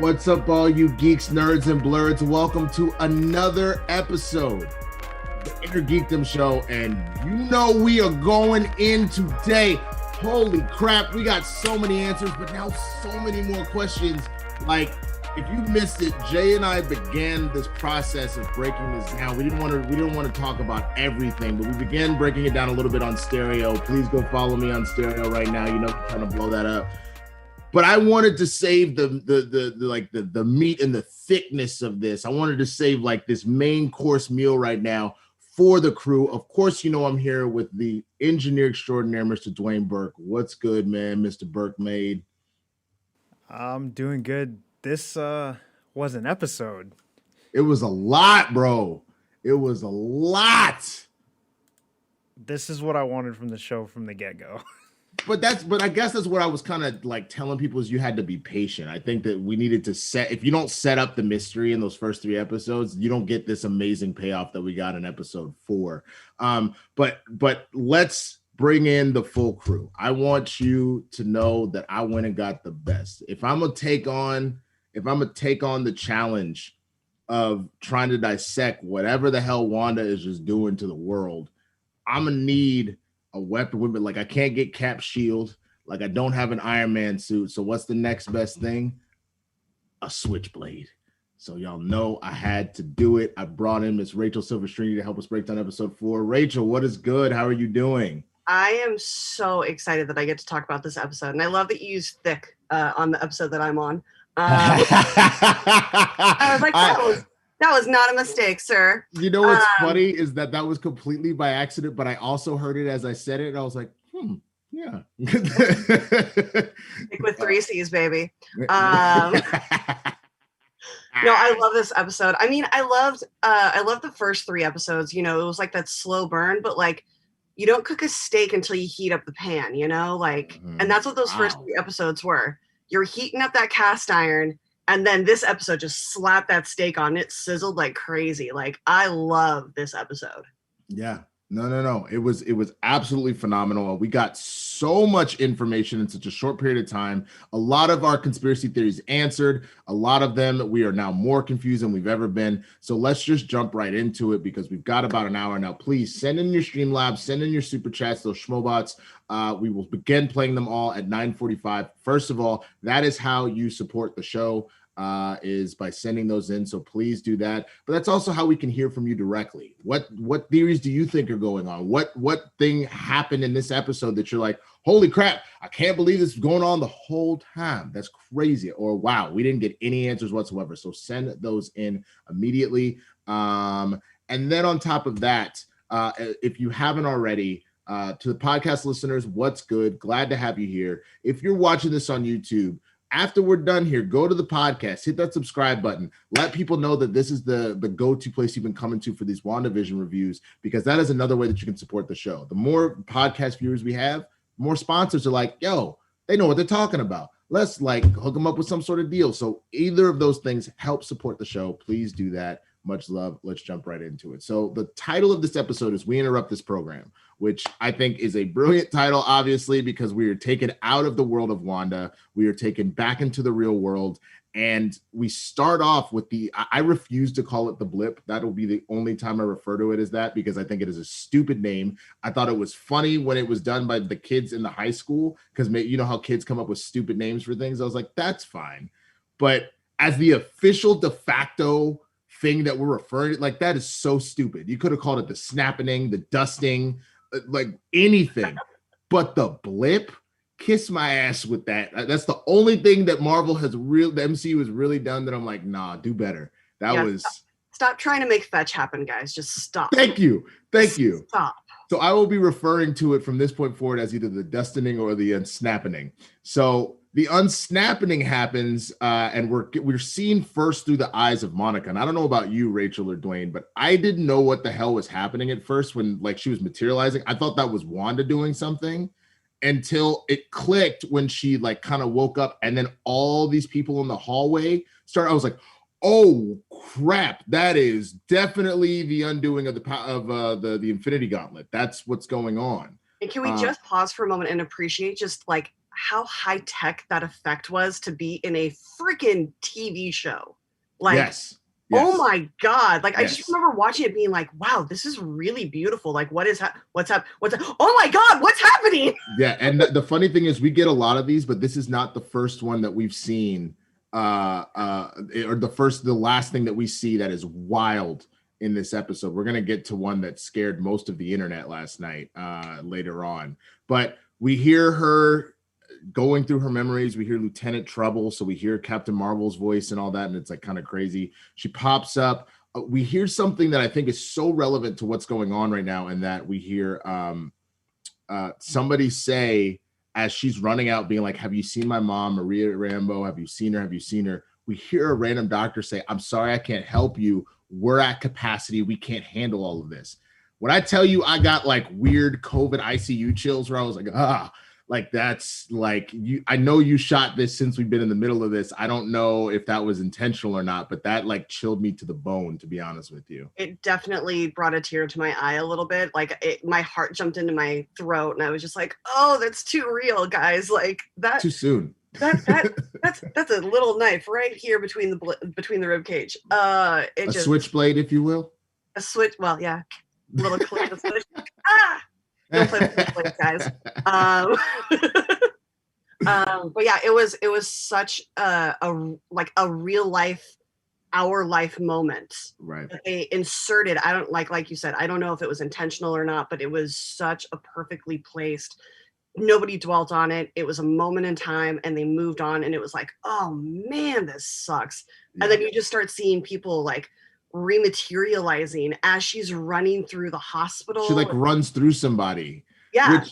What's up, all you geeks, nerds, and blurs? Welcome to another episode of the INNERGEEKDOM Show, and you know we are going in today. Holy crap, we got so many answers, but now so many more questions. Like, if you missed it, Jay and I began this process of breaking this down. We didn't want to talk about everything, but we began breaking it down a little bit on Stereo. Please go follow me on Stereo right now. You know, I'm trying to blow that up. But I wanted to save the meat and the thickness of this. I wanted to save like this main course meal right now for the crew. Of course, you know I'm here with the engineer extraordinaire, Mr. Dwain Burke. What's good, man, Mr. Burke made? I'm doing good. This was an episode. It was a lot, bro. It was a lot. This is what I wanted from the show from the get-go. But I guess that's what I was kind of like telling people is you had to be patient. I think that we needed to if you don't set up the mystery in those first 3 episodes, you don't get this amazing payoff that we got in episode 4. But let's bring in the full crew. I want you to know that I went and got the best. If I'm gonna take on the challenge of trying to dissect whatever the hell Wanda is just doing to the world, I'm gonna need a weapon with me. Like, I can't get Cap's shield. Like, I don't have an Iron Man suit. So what's the next best thing? A switchblade. So y'all know I had to do it. I brought in Miss Rachel Silvestrini to help us break down episode 4. Rachel, what is good? How are you doing? I am so excited that I get to talk about this episode. And I love that you use thick on the episode that I'm on. I was like, that was not a mistake, sir. You know what's funny is that was completely by accident, but I also heard it as I said it, and I was like, yeah. Like with 3 C's, baby. No, I love this episode. I mean, I loved the first 3 episodes. You know, it was like that slow burn, but like, you don't cook a steak until you heat up the pan, you know? Like, and that's what those first 3 episodes were. You're heating up that cast iron, and then this episode just slapped that steak on it, sizzled like crazy. Like, I love this episode. Yeah. No. It was absolutely phenomenal. We got so much information in such a short period of time. A lot of our conspiracy theories answered. A lot of them, we are now more confused than we've ever been. So let's just jump right into it because we've got about an hour now. Please send in your STREAMLABS, send in your super chats, those Schmoebots. We will begin playing them all at 9:45. First of all, that is how you support the show. Is by sending those in, so please do that. But that's also how we can hear from you directly. What theories do you think are going on? What thing happened in this episode that you're like, holy crap, I can't believe this is going on the whole time? That's crazy. Or wow, we didn't get any answers whatsoever. So send those in immediately. And then on top of that, if you haven't already, to the podcast listeners, what's good? Glad to have you here. If you're watching this on YouTube, after we're done here, go to the podcast, hit that subscribe button, let people know that this is the go-to place you've been coming to for these WandaVision reviews, because that is another way that you can support the show. The more podcast viewers we have, more sponsors are like, yo, they know what they're talking about. Let's like hook them up with some sort of deal. So either of those things help support the show. Please do that. Much love. Let's jump right into it. So the title of this episode is We Interrupt This Program, which I think is a brilliant title, obviously, because we are taken out of the world of Wanda. We are taken back into the real world. And we start off with I refuse to call it the blip. That'll be the only time I refer to it as that, because I think it is a stupid name. I thought it was funny when it was done by the kids in the high school, because you know how kids come up with stupid names for things. I was like, that's fine. But as the official de facto thing that we're referring to, like, that is so stupid. You could have called it the snapping, the dusting, like anything. But the blip, kiss my ass with that. That's the only thing that Marvel the MCU has really done that I'm like, nah, do better. Stop trying to make fetch happen, guys. Just stop. Thank you. Stop. So I will be referring to it from this point forward as either the dustening or the unsnapping. So the unsnapping happens, and we're seen first through the eyes of Monica. And I don't know about you, Rachel or Dwain, but I didn't know what the hell was happening at first when like she was materializing. I thought that was Wanda doing something until it clicked when she like kind of woke up, and then all these people in the hallway started. I was like, oh crap, that is definitely the undoing of the Infinity Gauntlet. That's what's going on. And can we just pause for a moment and appreciate just like how high tech that effect was to be in a freaking TV show. Like, yes. oh my God. Like, I Yes. just remember watching it being like, wow, this is really beautiful. Like, what's up? Oh my God, what's happening? Yeah. And the funny thing is we get a lot of these, but this is not the first one that we've seen, or the last thing that we see that is wild in this episode. We're going to get to one that scared most of the internet last night, later on, but we hear her going through her memories. We hear Lieutenant Trouble, so we hear Captain Marvel's voice and all that, and it's like kind of crazy. She pops up. We hear something that I think is so relevant to what's going on right now, and that we hear somebody say as she's running out, being like, "Have you seen my mom, Maria Rambo? Have you seen her? Have you seen her?" We hear a random doctor say, "I'm sorry, I can't help you. We're at capacity. We can't handle all of this." When I tell you, I got like weird COVID ICU chills where I was like, like that's like you. I know you shot this since we've been in the middle of this. I don't know if that was intentional or not, but that like chilled me to the bone, to be honest with you. It definitely brought a tear to my eye a little bit. Like my heart jumped into my throat, and I was just like, "Oh, that's too real, guys! Like that Too soon." That's a little knife right here between the rib cage. A switchblade, if you will. A switch. Well, yeah, a little clip of switch. Ah. Don't play with switchblades, guys. But yeah, it was such a real life, our life moment. Right. That they inserted. I don't like you said, I don't know if it was intentional or not, but it was such a perfectly placed. Nobody dwelt on it. It was a moment in time, and they moved on, and it was like, oh man, this sucks. Yeah. And then you just start seeing people like rematerializing as she's running through the hospital. She like runs through somebody. Yeah,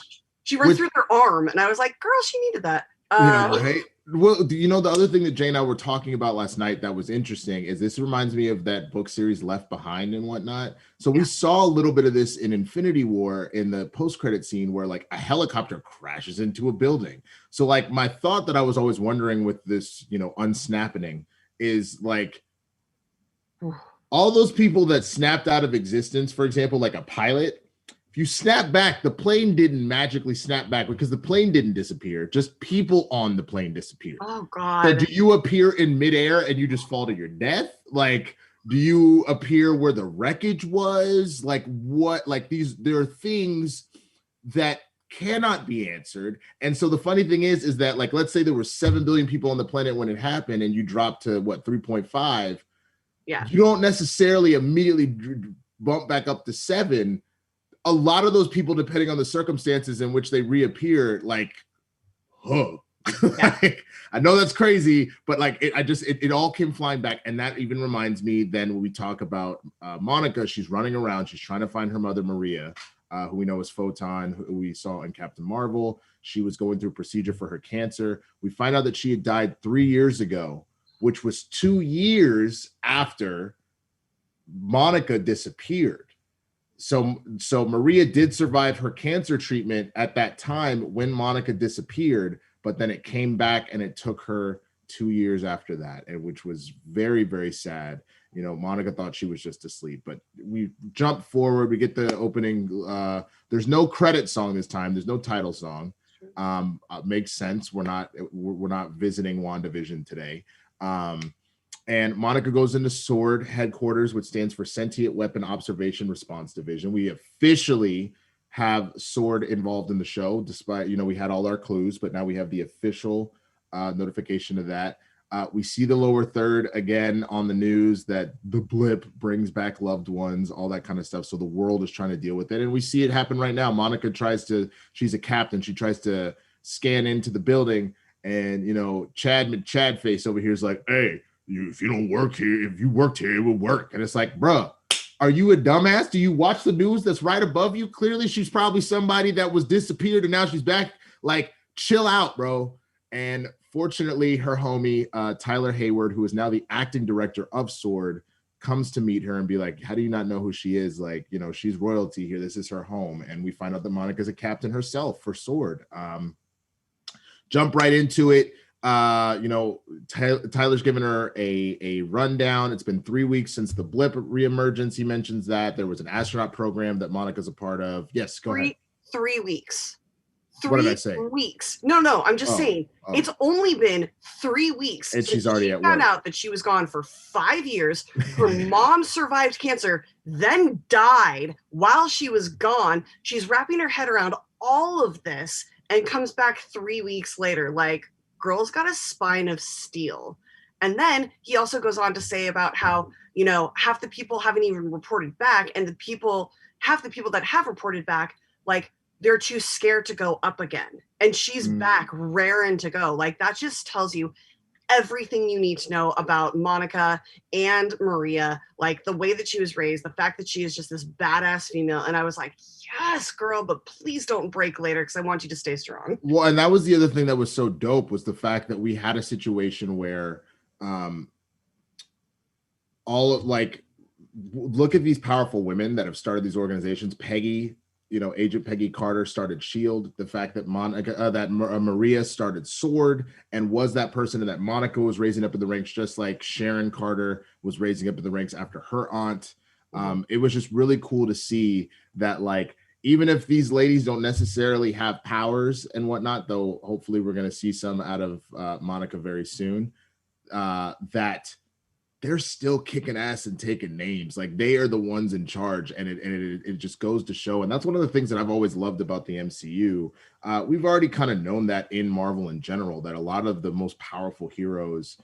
she runs through their arm, and I was like, girl, she needed that. Yeah, right. Well, you know, the other thing that Jay and I were talking about last night that was interesting is this reminds me of that book series Left Behind and whatnot. So we saw a little bit of this in Infinity War in the post-credit scene where like a helicopter crashes into a building. So like my thought that I was always wondering with this, you know, unsnapping is like all those people that snapped out of existence, for example, like a pilot, if you snap back, the plane didn't magically snap back because the plane didn't disappear. Just people on the plane disappeared. Oh, God. So do you appear in midair and you just fall to your death? Like, do you appear where the wreckage was? Like, what? Like, there are things that cannot be answered. And so the funny thing is that, like, let's say there were 7 billion people on the planet when it happened and you dropped to, 3.5? Yeah. You don't necessarily immediately bump back up to 7. A lot of those people, depending on the circumstances in which they reappear, like, yeah. Like, I know that's crazy, but like, it all came flying back. And that even reminds me then when we talk about Monica, she's running around, she's trying to find her mother, Maria, who we know is Photon, who we saw in Captain Marvel. She was going through a procedure for her cancer. We find out that she had died 3 years ago, which was 2 years after Monica disappeared. So Maria did survive her cancer treatment at that time when Monica disappeared, but then it came back and it took her 2 years after that, and which was very, very sad. You know, Monica thought she was just asleep, but we jump forward. We get the opening. There's no credit song this time. There's no title song. Makes sense. We're not visiting WandaVision today. And Monica goes into SWORD headquarters, which stands for Sentient Weapon Observation Response Division. We officially have SWORD involved in the show, despite, you know, we had all our clues, but now we have the official notification of that. We see the lower third again on the news that the blip brings back loved ones, all that kind of stuff. So the world is trying to deal with it. And we see it happen right now. Monica she's a captain. She tries to scan into the building, and, you know, Chad face over here is like, hey, if you don't work here, if you worked here, it would work. And it's like, bruh, are you a dumbass? Do you watch the news that's right above you? Clearly, she's probably somebody that was disappeared and now she's back. Like, chill out, bro. And fortunately, her homie, Tyler Hayward, who is now the acting director of SWORD, comes to meet her and be like, how do you not know who she is? Like, you know, she's royalty here. This is her home. And we find out that Monica's a captain herself for SWORD. Jump right into it. You know, Tyler's given her a rundown. It's been 3 weeks since the blip reemergence. He mentions that there was an astronaut program that Monica's a part of. Yes, go ahead. 3 weeks. What did I say? weeks. No, I'm just saying it's only been 3 weeks and since she's already she at found work. out that she was gone for 5 years. Her mom survived cancer, then died while she was gone. She's wrapping her head around all of this and comes back 3 weeks later. Like, girl's got a spine of steel. And then he also goes on to say about how, you know, half the people haven't even reported back, and half the people that have reported back, like, they're too scared to go up again. And she's back, raring to go. Like, that just tells you everything you need to know about Monica and Maria, like the way that she was raised, the fact that she is just this badass female. And I was like, yes, girl, but please don't break later, because I want you to stay strong. Well, and that was the other thing that was so dope, was the fact that we had a situation where look at these powerful women that have started these organizations. Peggy, you know, Agent Peggy Carter started SHIELD. The fact that Maria started SWORD and was that person, and that Monica was raising up in the ranks, just like Sharon Carter was raising up in the ranks after her aunt. It was just really cool to see that, like, even if these ladies don't necessarily have powers and whatnot, though hopefully we're going to see some out of Monica very soon, that they're still kicking ass and taking names. Like, they are the ones in charge, and it just goes to show. And that's one of the things that I've always loved about the MCU. We've already kind of known that in Marvel in general, that a lot of the most powerful heroes,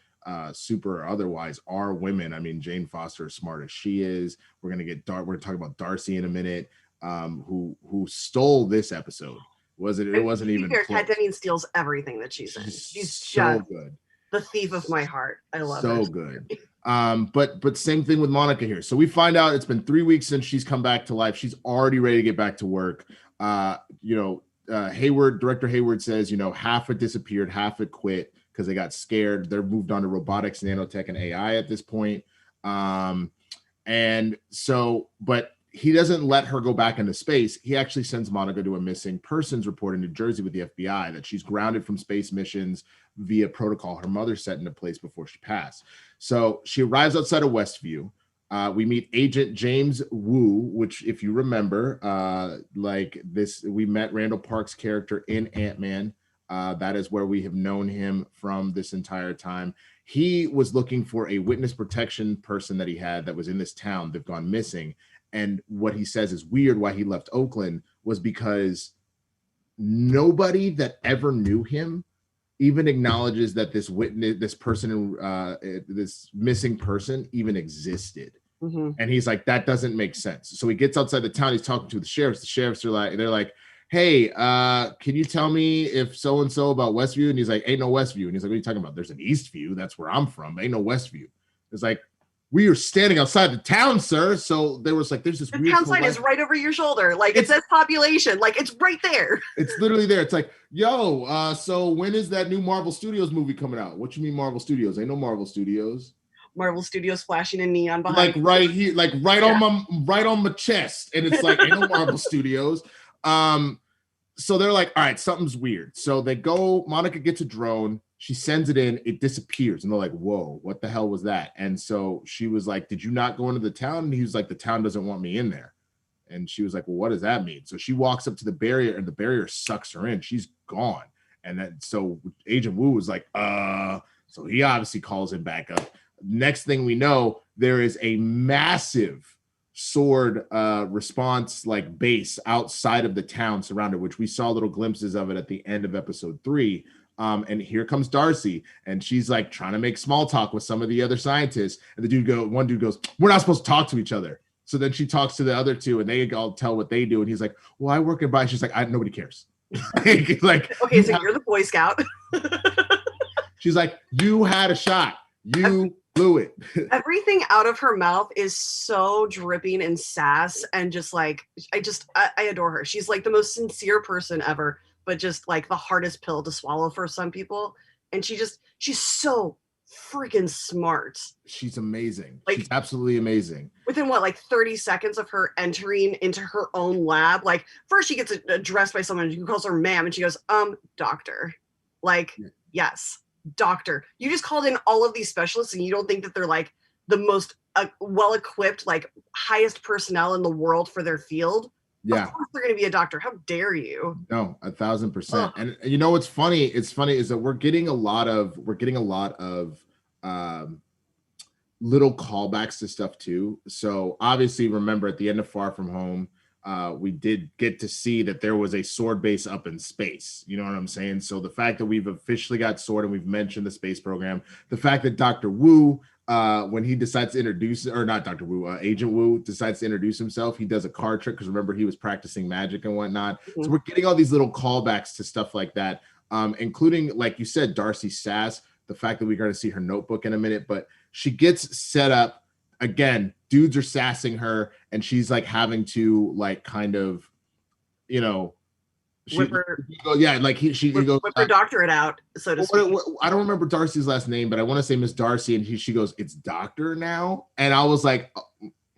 super or otherwise, are women. I mean, Jane Foster, as smart as she is, we're gonna talk about Darcy in a minute, who stole this episode. It wasn't even close. Kat Dennings steals everything that she's in. She's so good. The thief of my heart. I love it. So good. But same thing with Monica here. So we find out it's been 3 weeks since she's come back to life. She's already ready to get back to work. Director Hayward says, you know, half it disappeared, half it quit because they got scared. They're moved on to robotics, nanotech, and AI at this point. And so, but he doesn't let her go back into space. He actually sends Monica to a missing persons report in New Jersey with the FBI, that she's grounded from space missions via protocol her mother set into place before she passed. So she arrives outside of Westview. We meet Agent James Woo, which, if you remember, we met Randall Park's character in Ant-Man. That is where we have known him from this entire time. He was looking for a witness protection person that he had that was in this town. They've gone missing. And what he says is weird why he left Oakland was because nobody that ever knew him even acknowledges that this missing person even existed. And he's like, that doesn't make sense. So he gets outside the town. He's talking to the sheriffs. The sheriffs are like, they're like, hey, can you tell me if so-and-so about Westview? And he's like, ain't no Westview. And he's like, what are you talking about? There's an Eastview. That's where I'm from. Ain't no Westview. It's like, we are standing outside the town, sir. So there was like, there's this the town sign is right over your shoulder. Like, it says population. Like, it's right there. It's literally there. It's like, yo, so when is that new Marvel Studios movie coming out? What you mean Marvel Studios? Ain't no Marvel Studios. Marvel Studios flashing in neon behind. Like right here, like right on my chest. And it's like, ain't no Marvel Studios. So they're like, all right, something's weird. So they go, Monica gets a drone. She sends it in, it disappears. And they're like, whoa, what the hell was that? And so she was like, did you not go into the town? And he was like, the town doesn't want me in there. And she was like, well, what does that mean? So she walks up to the barrier, and the barrier sucks her in. She's gone. And then so Agent Woo was like, so he obviously calls him back up. Next thing we know, there is a massive SWORD response like base outside of the town surrounded, which we saw little glimpses of it at the end of episode 3. And here comes Darcy, and she's like trying to make small talk with some of the other scientists. And one dude goes, we're not supposed to talk to each other. So then she talks to the other two, and they all tell what they do. And he's like, well, I work in. She's like, nobody cares. Like, okay, so you're the Boy Scout. She's like, you had a shot. You blew it. Everything out of her mouth is so dripping in sass, and just like, I adore her. She's like the most sincere person ever, but just like the hardest pill to swallow for some people. And she's so freaking smart. She's amazing. Like, she's absolutely amazing. Within like 30 seconds of her entering into her own lab, like first she gets addressed by someone who calls her ma'am, and she goes, doctor. Like, yes, doctor. You just called in all of these specialists, and you don't think that they're like the most well-equipped, like highest personnel in the world for their field? Yeah. Of course they're going to be a doctor. How dare you? No, 1,000%. Ugh. And you know what's funny? It's funny is that we're getting a lot of little callbacks to stuff too. So obviously, remember at the end of Far From Home, we did get to see that there was a sword base up in space. You know what I'm saying? So the fact that we've officially got sword and we've mentioned the space program, the fact that Dr. Wu, when he decides to introduce, or not Dr. Wu, Agent Wu decides to introduce himself, he does a card trick because remember he was practicing magic and whatnot. Mm-hmm. So we're getting all these little callbacks to stuff like that, including, like you said, Darcy Sass, the fact that we're going to see her notebook in a minute, but she gets set up again. Dudes are sassing her, and she's like having to like kind of, you know, she goes, whip her doctorate out, so to speak. I don't remember Darcy's last name, but I want to say Miss Darcy, and she goes, "It's doctor now," and I was like,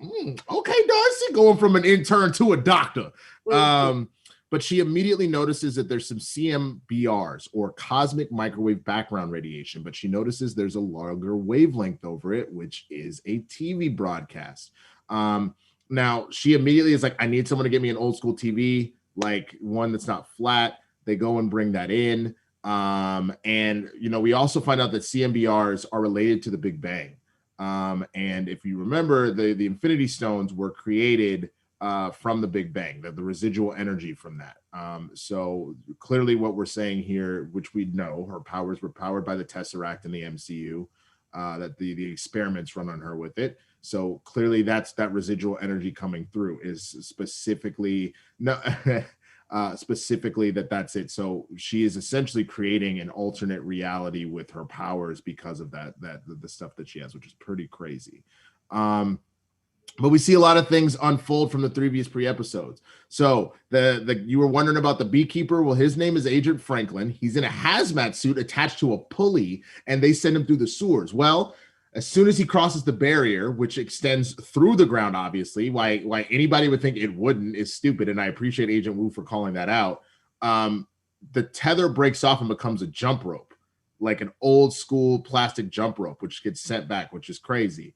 "Okay, Darcy, going from an intern to a doctor." Mm-hmm. But she immediately notices that there's some CMBRs or cosmic microwave background radiation, but she notices there's a longer wavelength over it, which is a TV broadcast. Now, she immediately is like, I need someone to get me an old school TV, like one that's not flat. They go and bring that in. And, you know, we also find out that CMBRs are related to the Big Bang. And if you remember, the Infinity Stones were created from the Big Bang, the residual energy from that. So clearly what we're saying here, which we know, her powers were powered by the Tesseract in the MCU, that the experiments run on her with it. So clearly that's that residual energy coming through is specifically specifically that's it. So she is essentially creating an alternate reality with her powers because of the stuff that she has, which is pretty crazy. But we see a lot of things unfold from the previous episodes. So you were wondering about the Beekeeper. Well, his name is Agent Franklin. He's in a hazmat suit attached to a pulley, and they send him through the sewers. Well, as soon as he crosses the barrier, which extends through the ground, obviously, why anybody would think it wouldn't is stupid, and I appreciate Agent Wu for calling that out. The tether breaks off and becomes a jump rope, like an old school plastic jump rope, which gets sent back, which is crazy.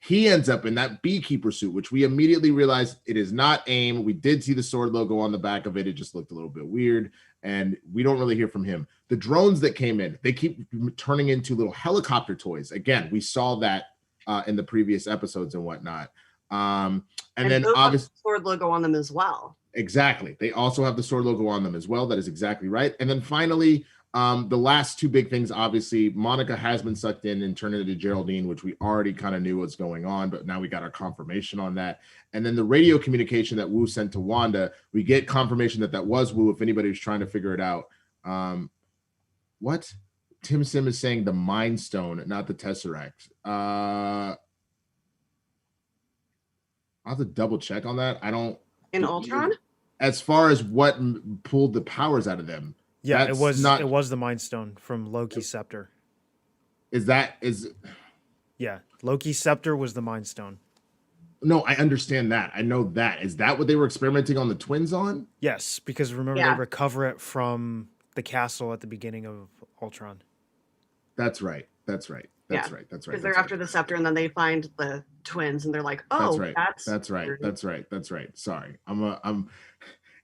He ends up in that Beekeeper suit, which we immediately realized it is not AIM. We did see the sword logo on the back of it. It just looked a little bit weird, and we don't really hear from him. The drones that came in, they keep turning into little helicopter toys. Again, we saw that in the previous episodes and whatnot. And then obviously the sword logo on them as well. Exactly. They also have the sword logo on them as well. That is exactly right. And then finally, the last two big things, obviously, Monica has been sucked in and turned into Geraldine, which we already kind of knew what's going on, but now we got our confirmation on that. And then the radio communication that Wu sent to Wanda, we get confirmation that was Wu, if anybody was trying to figure it out. What? Tim Sim is saying the Mind Stone, not the Tesseract. I'll have to double check on that. I don't. In Ultron? As far as what pulled the powers out of them. Yeah, it was the Mind Stone from Loki's scepter. Yeah, Loki's scepter was the Mind Stone. No, I understand that. I know that. Is that what they were experimenting on the twins on? Yes, because remember they recover it from the castle at the beginning of Ultron. That's right. Because they're after the scepter, and then they find the twins, and they're like, "Oh, that's right. Sorry, I'm.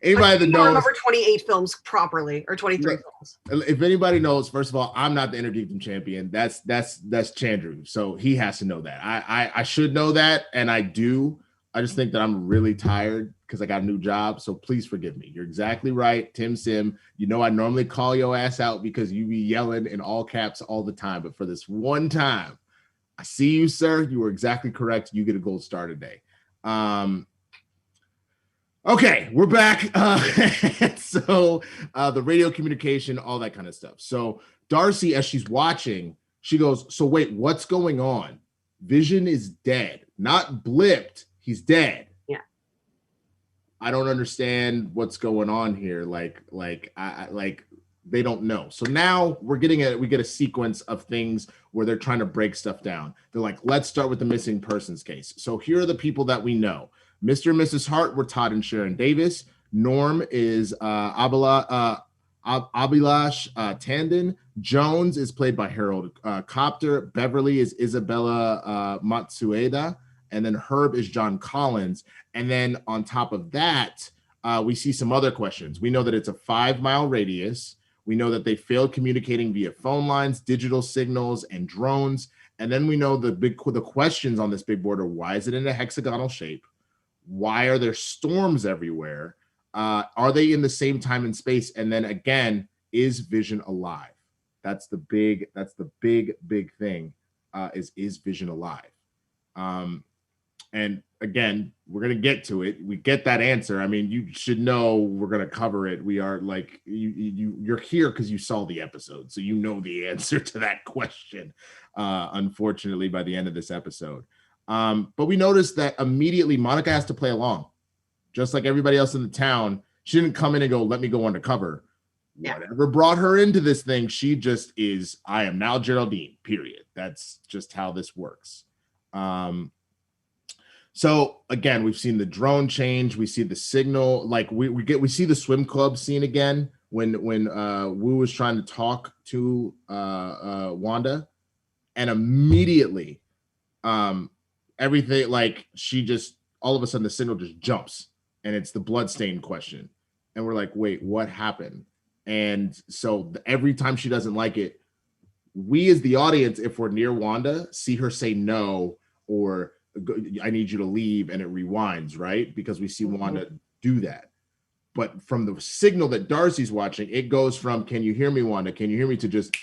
Anybody that knows, remember 28 films properly, or 23 films. If anybody knows, first of all, I'm not the INNERGEEKDOM champion. That's Chandru, so he has to know that. I should know that, and I do. I just think that I'm really tired because I got a new job. So please forgive me. You're exactly right, Tim Sim. You know I normally call your ass out because you be yelling in all caps all the time, but for this one time, I see you, sir. You were exactly correct. You get a gold star today. Okay, we're back. So the radio communication, all that kind of stuff. So Darcy, as she's watching, she goes, so wait, what's going on? Vision is dead, not blipped. He's dead. Yeah. I don't understand what's going on here. Like they don't know. So now we get a sequence of things where they're trying to break stuff down. They're like, let's start with the missing persons case. So here are the people that we know. Mr. and Mrs. Hart were Todd and Sharon Davis. Norm is Abhilash Tandon. Jones is played by Harold Copter. Beverly is Isabella Matsueda. and then Herb is John Collins. And then on top of that, we see some other questions. We know that it's a 5-mile radius. We know that they failed communicating via phone lines, digital signals, and drones. And then we know the questions on this big board are: why is it in a hexagonal shape? Why are there storms everywhere? Are they in the same time and space? And then again, is Vision alive? That's the big thing. Is Vision alive? And again, we're gonna get to it. We get that answer. I mean, you should know we're gonna cover it. We are like you're here because you saw the episode, so you know the answer to that question. Unfortunately, by the end of this episode, but we noticed that immediately Monica has to play along, just like everybody else in the town. She didn't come in and go, "Let me go undercover." Yeah. Whatever brought her into this thing, she just is. I am now Geraldine. Period. That's just how this works. So again, we've seen the drone change. We see the signal. Like we see the swim club scene again when Wu was trying to talk to Wanda, and immediately everything, like, she just all of a sudden the signal just jumps, and it's the bloodstain question, and we're like, wait, what happened? And so every time she doesn't like it, we as the audience, if we're near Wanda, see her say no, or I need you to leave, and it rewinds, right? Because we see Wanda do that. But from the signal that Darcy's watching, it goes from, can you hear me, Wanda? Can you hear me, to just,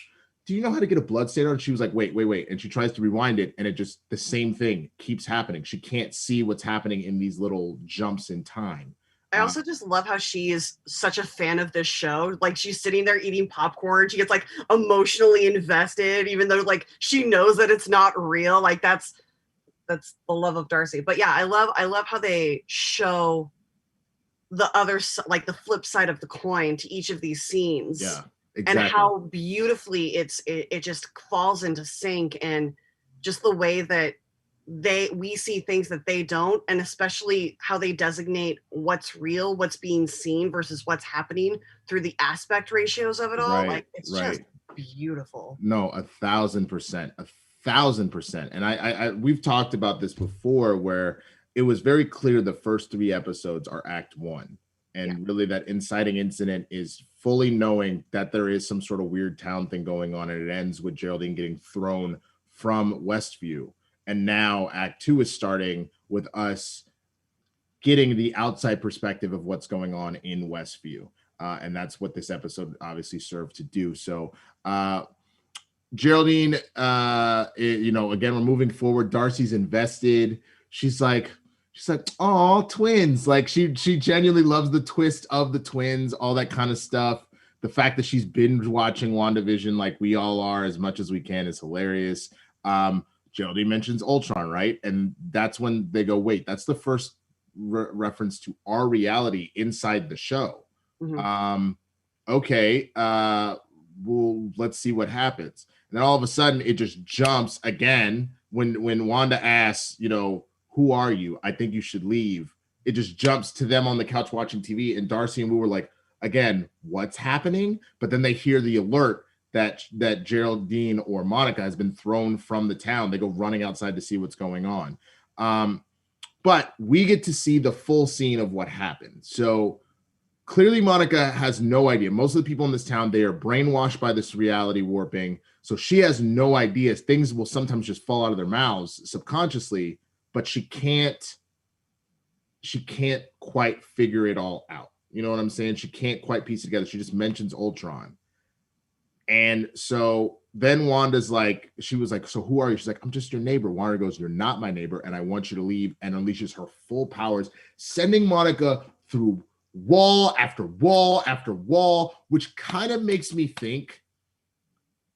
do you know how to get a bloodstain on? And she was like, wait. And she tries to rewind it, and it just, the same thing keeps happening. She can't see what's happening in these little jumps in time. I also just love how she is such a fan of this show. Like, she's sitting there eating popcorn. She gets like emotionally invested, even though like she knows that it's not real. Like that's the love of Darcy. But yeah, I love how they show the other, like the flip side of the coin to each of these scenes. Yeah, exactly. And how beautifully it just falls into sync, and just the way that we see things that they don't, and especially how they designate what's real, what's being seen versus what's happening through the aspect ratios of it all. Right, like it's just beautiful. No, 1,000%. And I we've talked about this before, where it was very clear the first 3 episodes are Act 1. And really that inciting incident is fully knowing that there is some sort of weird town thing going on, and it ends with Geraldine getting thrown from Westview. And now Act 2 is starting with us getting the outside perspective of what's going on in Westview. And that's what this episode obviously served to do. So Geraldine, again, we're moving forward. Darcy's invested. She's like, oh, twins. Like she genuinely loves the twist of the twins, all that kind of stuff. The fact that she's binge watching WandaVision like we all are as much as we can is hilarious. Geraldine mentions Ultron, right? And that's when they go, wait, that's the first reference to our reality inside the show. Mm-hmm. Okay, well, let's see what happens. And then all of a sudden, it just jumps again when Wanda asks, who are you? I think you should leave. It just jumps to them on the couch watching TV, and Darcy and we were like, again, what's happening? But then they hear the alert that Geraldine or Monica has been thrown from the town. They go running outside to see what's going on. But we get to see the full scene of what happened. So clearly Monica has no idea. Most of the people in this town, they are brainwashed by this reality warping. So she has no idea. Things will sometimes just fall out of their mouths subconsciously, but she can't quite figure it all out. You know what I'm saying? She can't quite piece it together. She just mentions Ultron. And so then Wanda's like, she was like, so who are you? She's like, I'm just your neighbor. Wanda goes, you're not my neighbor, and I want you to leave, and unleashes her full powers, sending Monica through wall after wall after wall, which kind of makes me think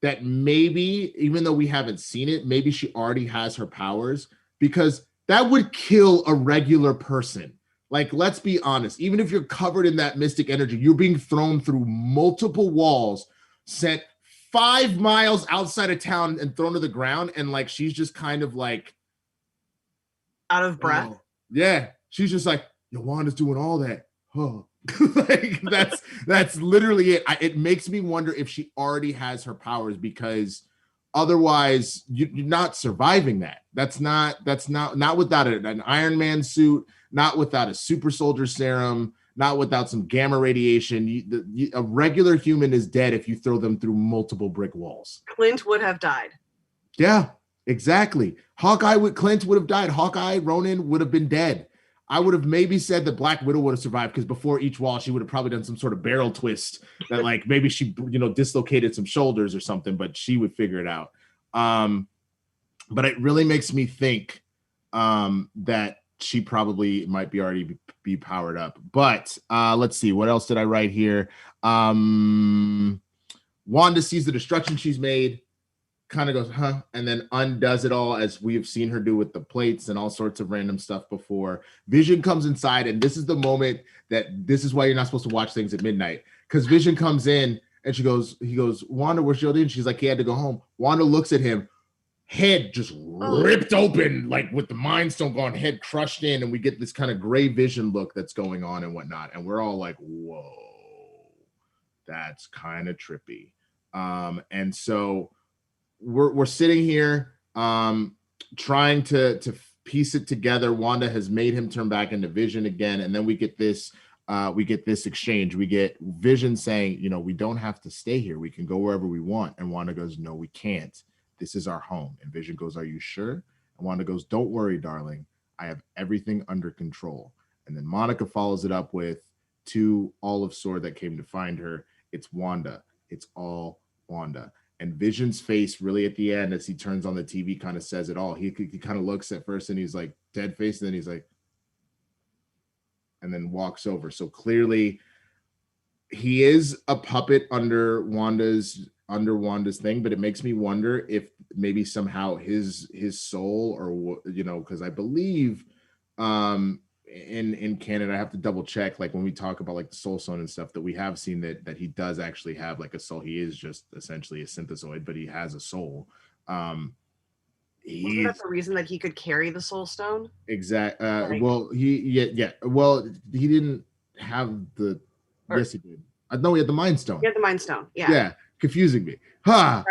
that maybe, even though we haven't seen it, maybe she already has her powers, because that would kill a regular person. Like, let's be honest, even if you're covered in that mystic energy, you're being thrown through multiple walls, sent 5 miles outside of town and thrown to the ground, and like she's just kind of like out of breath. Yeah, she's just like, Wanda's doing all that. Oh, like that's literally it. It makes me wonder if she already has her powers, because Otherwise, you're not surviving that. That's not without an Iron Man suit, not without a super soldier serum, not without some gamma radiation. A regular human is dead if you throw them through multiple brick walls. Clint would have died. Yeah, exactly. Clint would have died. Hawkeye, Ronan would have been dead. I would have maybe said that Black Widow would have survived because before each wall, she would have probably done some sort of barrel twist that like maybe she, dislocated some shoulders or something, but she would figure it out. But it really makes me think that she probably might be already be powered up. But let's see, what else did I write here? Wanda sees the destruction she's made, kind of goes, huh, and then undoes it all, as we have seen her do with the plates and all sorts of random stuff before. Vision comes inside, and this is the moment this is why you're not supposed to watch things at midnight, because Vision comes in and he goes, Wanda, where's Geraldine? She's like, he had to go home. Wanda looks at him, head just ripped open, like with the Mind Stone gone, head crushed in, and we get this kind of gray Vision look that's going on and whatnot, and we're all like, whoa, that's kind of trippy. And so we're sitting here trying to piece it together. Wanda has made him turn back into Vision again, and then we get this exchange. We get Vision saying, we don't have to stay here, we can go wherever we want. And Wanda goes, no, we can't, this is our home. And Vision goes, are you sure? And Wanda goes, don't worry, darling, I have everything under control. And then Monica follows it up with, to all of SWORD that came to find her, it's Wanda, it's all Wanda. And Vision's face really at the end, as he turns on the TV, kind of says it all. He kind of looks at first and he's like dead face, and then he's like, and then walks over. So clearly he is a puppet under Wanda's thing, but it makes me wonder if maybe somehow his soul, or because I believe in canon, I have to double check, like when we talk about like the Soul Stone and stuff, that we have seen that he does actually have like a soul. He is just essentially a synthesoid, but he has a soul. Wasn't that the reason that he could carry the Soul Stone? Exactly. Well, well, he didn't have the yes, he did. No, he had the Mind Stone. He had the Mind Stone. Yeah, confusing me. But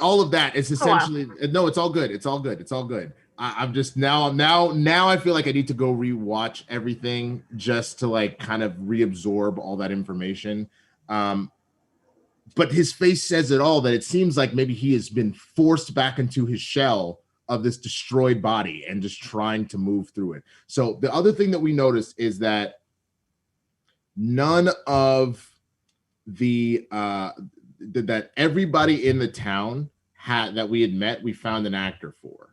all of that is essentially no, it's all good. It's all good. I'm just now I feel like I need to go rewatch everything just to like kind of reabsorb all that information. But his face says it all, that it seems like maybe he has been forced back into his shell of this destroyed body and just trying to move through it. So the other thing that we noticed is that none of that everybody in the town that we had met, we found an actor for.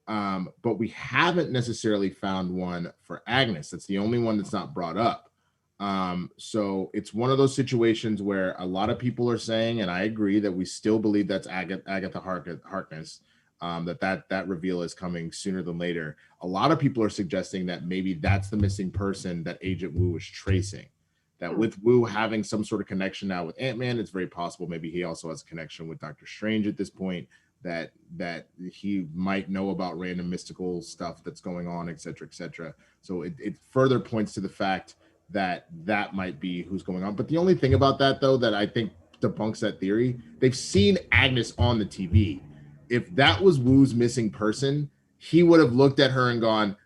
But we haven't necessarily found one for Agnes. That's the only one that's not brought up. So it's one of those situations where a lot of people are saying, and I agree, that we still believe that's Agatha Harkness, that reveal is coming sooner than later. A lot of people are suggesting that maybe that's the missing person that Agent Wu is tracing. That with Wu having some sort of connection now with Ant-Man, it's very possible maybe he also has a connection with Doctor Strange at this point, that he might know about random mystical stuff that's going on, et cetera, et cetera. So it further points to the fact that might be who's going on. But the only thing about that, though, that I think debunks that theory, they've seen Agnes on the TV. If that was Wu's missing person, he would have looked at her and gone,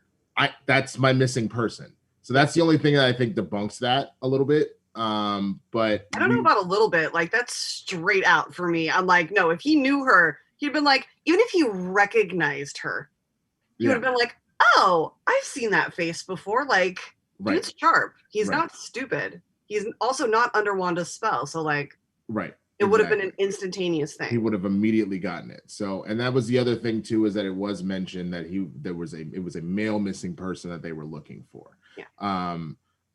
that's my missing person. So that's the only thing that I think debunks that a little bit. But I don't know about a little bit. Like, that's straight out for me. I'm like, no, if he knew her, he'd been like, even if he recognized her, he would have been like, oh, I've seen that face before. Like, dude's sharp. He's not stupid. He's also not under Wanda's spell. So like, it would have been an instantaneous thing. He would have immediately gotten it. So, and that was the other thing too, is that it was mentioned that it was a male missing person that they were looking for. Yeah.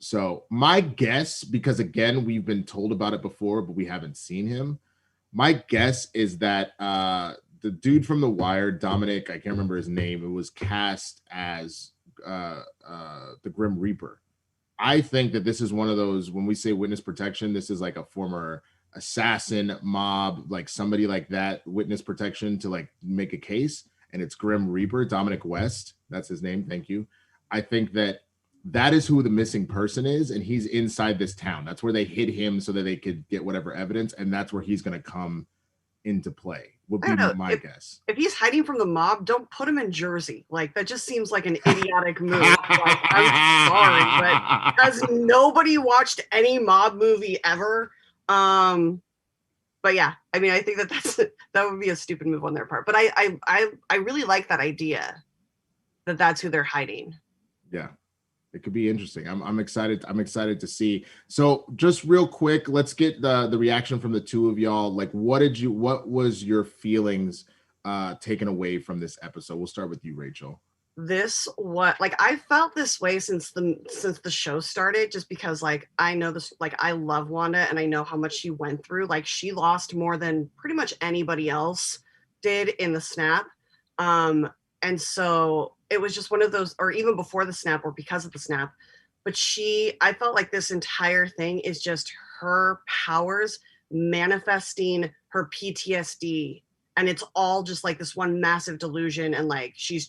So my guess, because again, we've been told about it before, but we haven't seen him. My guess is that the dude from The Wire, Dominic, I can't remember his name, it was cast as the Grim Reaper. I think that this is one of those, when we say witness protection, this is like a former assassin, mob, like somebody like that, witness protection to like make a case, and it's Grim Reaper, Dominic West, that's his name, thank you. I think that is who the missing person is, and he's inside this town. That's where they hid him so that they could get whatever evidence, and that's where he's going to come into play, would I be don't know. my guess. If he's hiding from the mob, don't put him in Jersey. Like, that just seems like an idiotic move. Like, I'm sorry, but has nobody watched any mob movie ever? But yeah, I mean, I think that would be a stupid move on their part. But I really like that idea that that's who they're hiding. Yeah. It could be interesting. I'm excited. I'm excited to see. So just real quick, let's get the reaction from the two of y'all. Like, what was your feelings taken away from this episode? We'll start with you, Rachel. I felt this way since the show started, just because like I know this, like I love Wanda and I know how much she went through. Like, she lost more than pretty much anybody else did in the snap. And so it was just one of those, or even before the snap or because of the snap, but I felt like this entire thing is just her powers manifesting her PTSD. And it's all just like this one massive delusion. And like, she's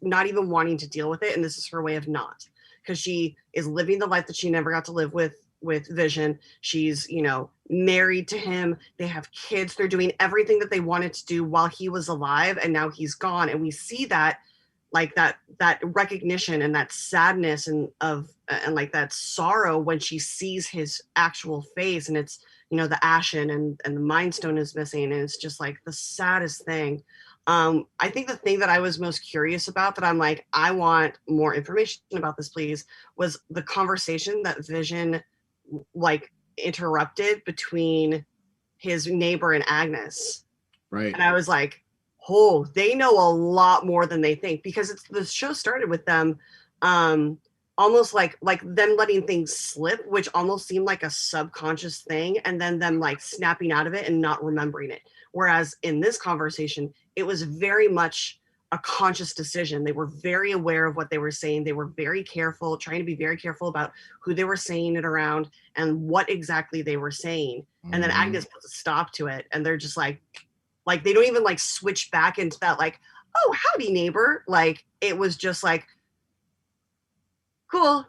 not even wanting to deal with it. And this is her way of not, because she is living the life that she never got to live with Vision. She's, married to him. They have kids. They're doing everything that they wanted to do while he was alive. And now he's gone. And we see that, like that recognition and that sadness and like that sorrow when she sees his actual face, and it's, the ashen and the Mind Stone is missing. And it's just like the saddest thing. I think the thing that I was most curious about, that I'm like, I want more information about this, please, was the conversation that Vision like interrupted between his neighbor and Agnes. Right. And I was like, oh, they know a lot more than they think, because the show started with them almost like them letting things slip, which almost seemed like a subconscious thing, and then them like snapping out of it and not remembering it. Whereas in this conversation, it was very much a conscious decision. They were very aware of what they were saying. They were very careful, trying to be very careful about who they were saying it around and what exactly they were saying. And then Agnes puts a stop to it, and they're just like they don't even like switch back into that like, oh, howdy neighbor. Like, it was just like, cool,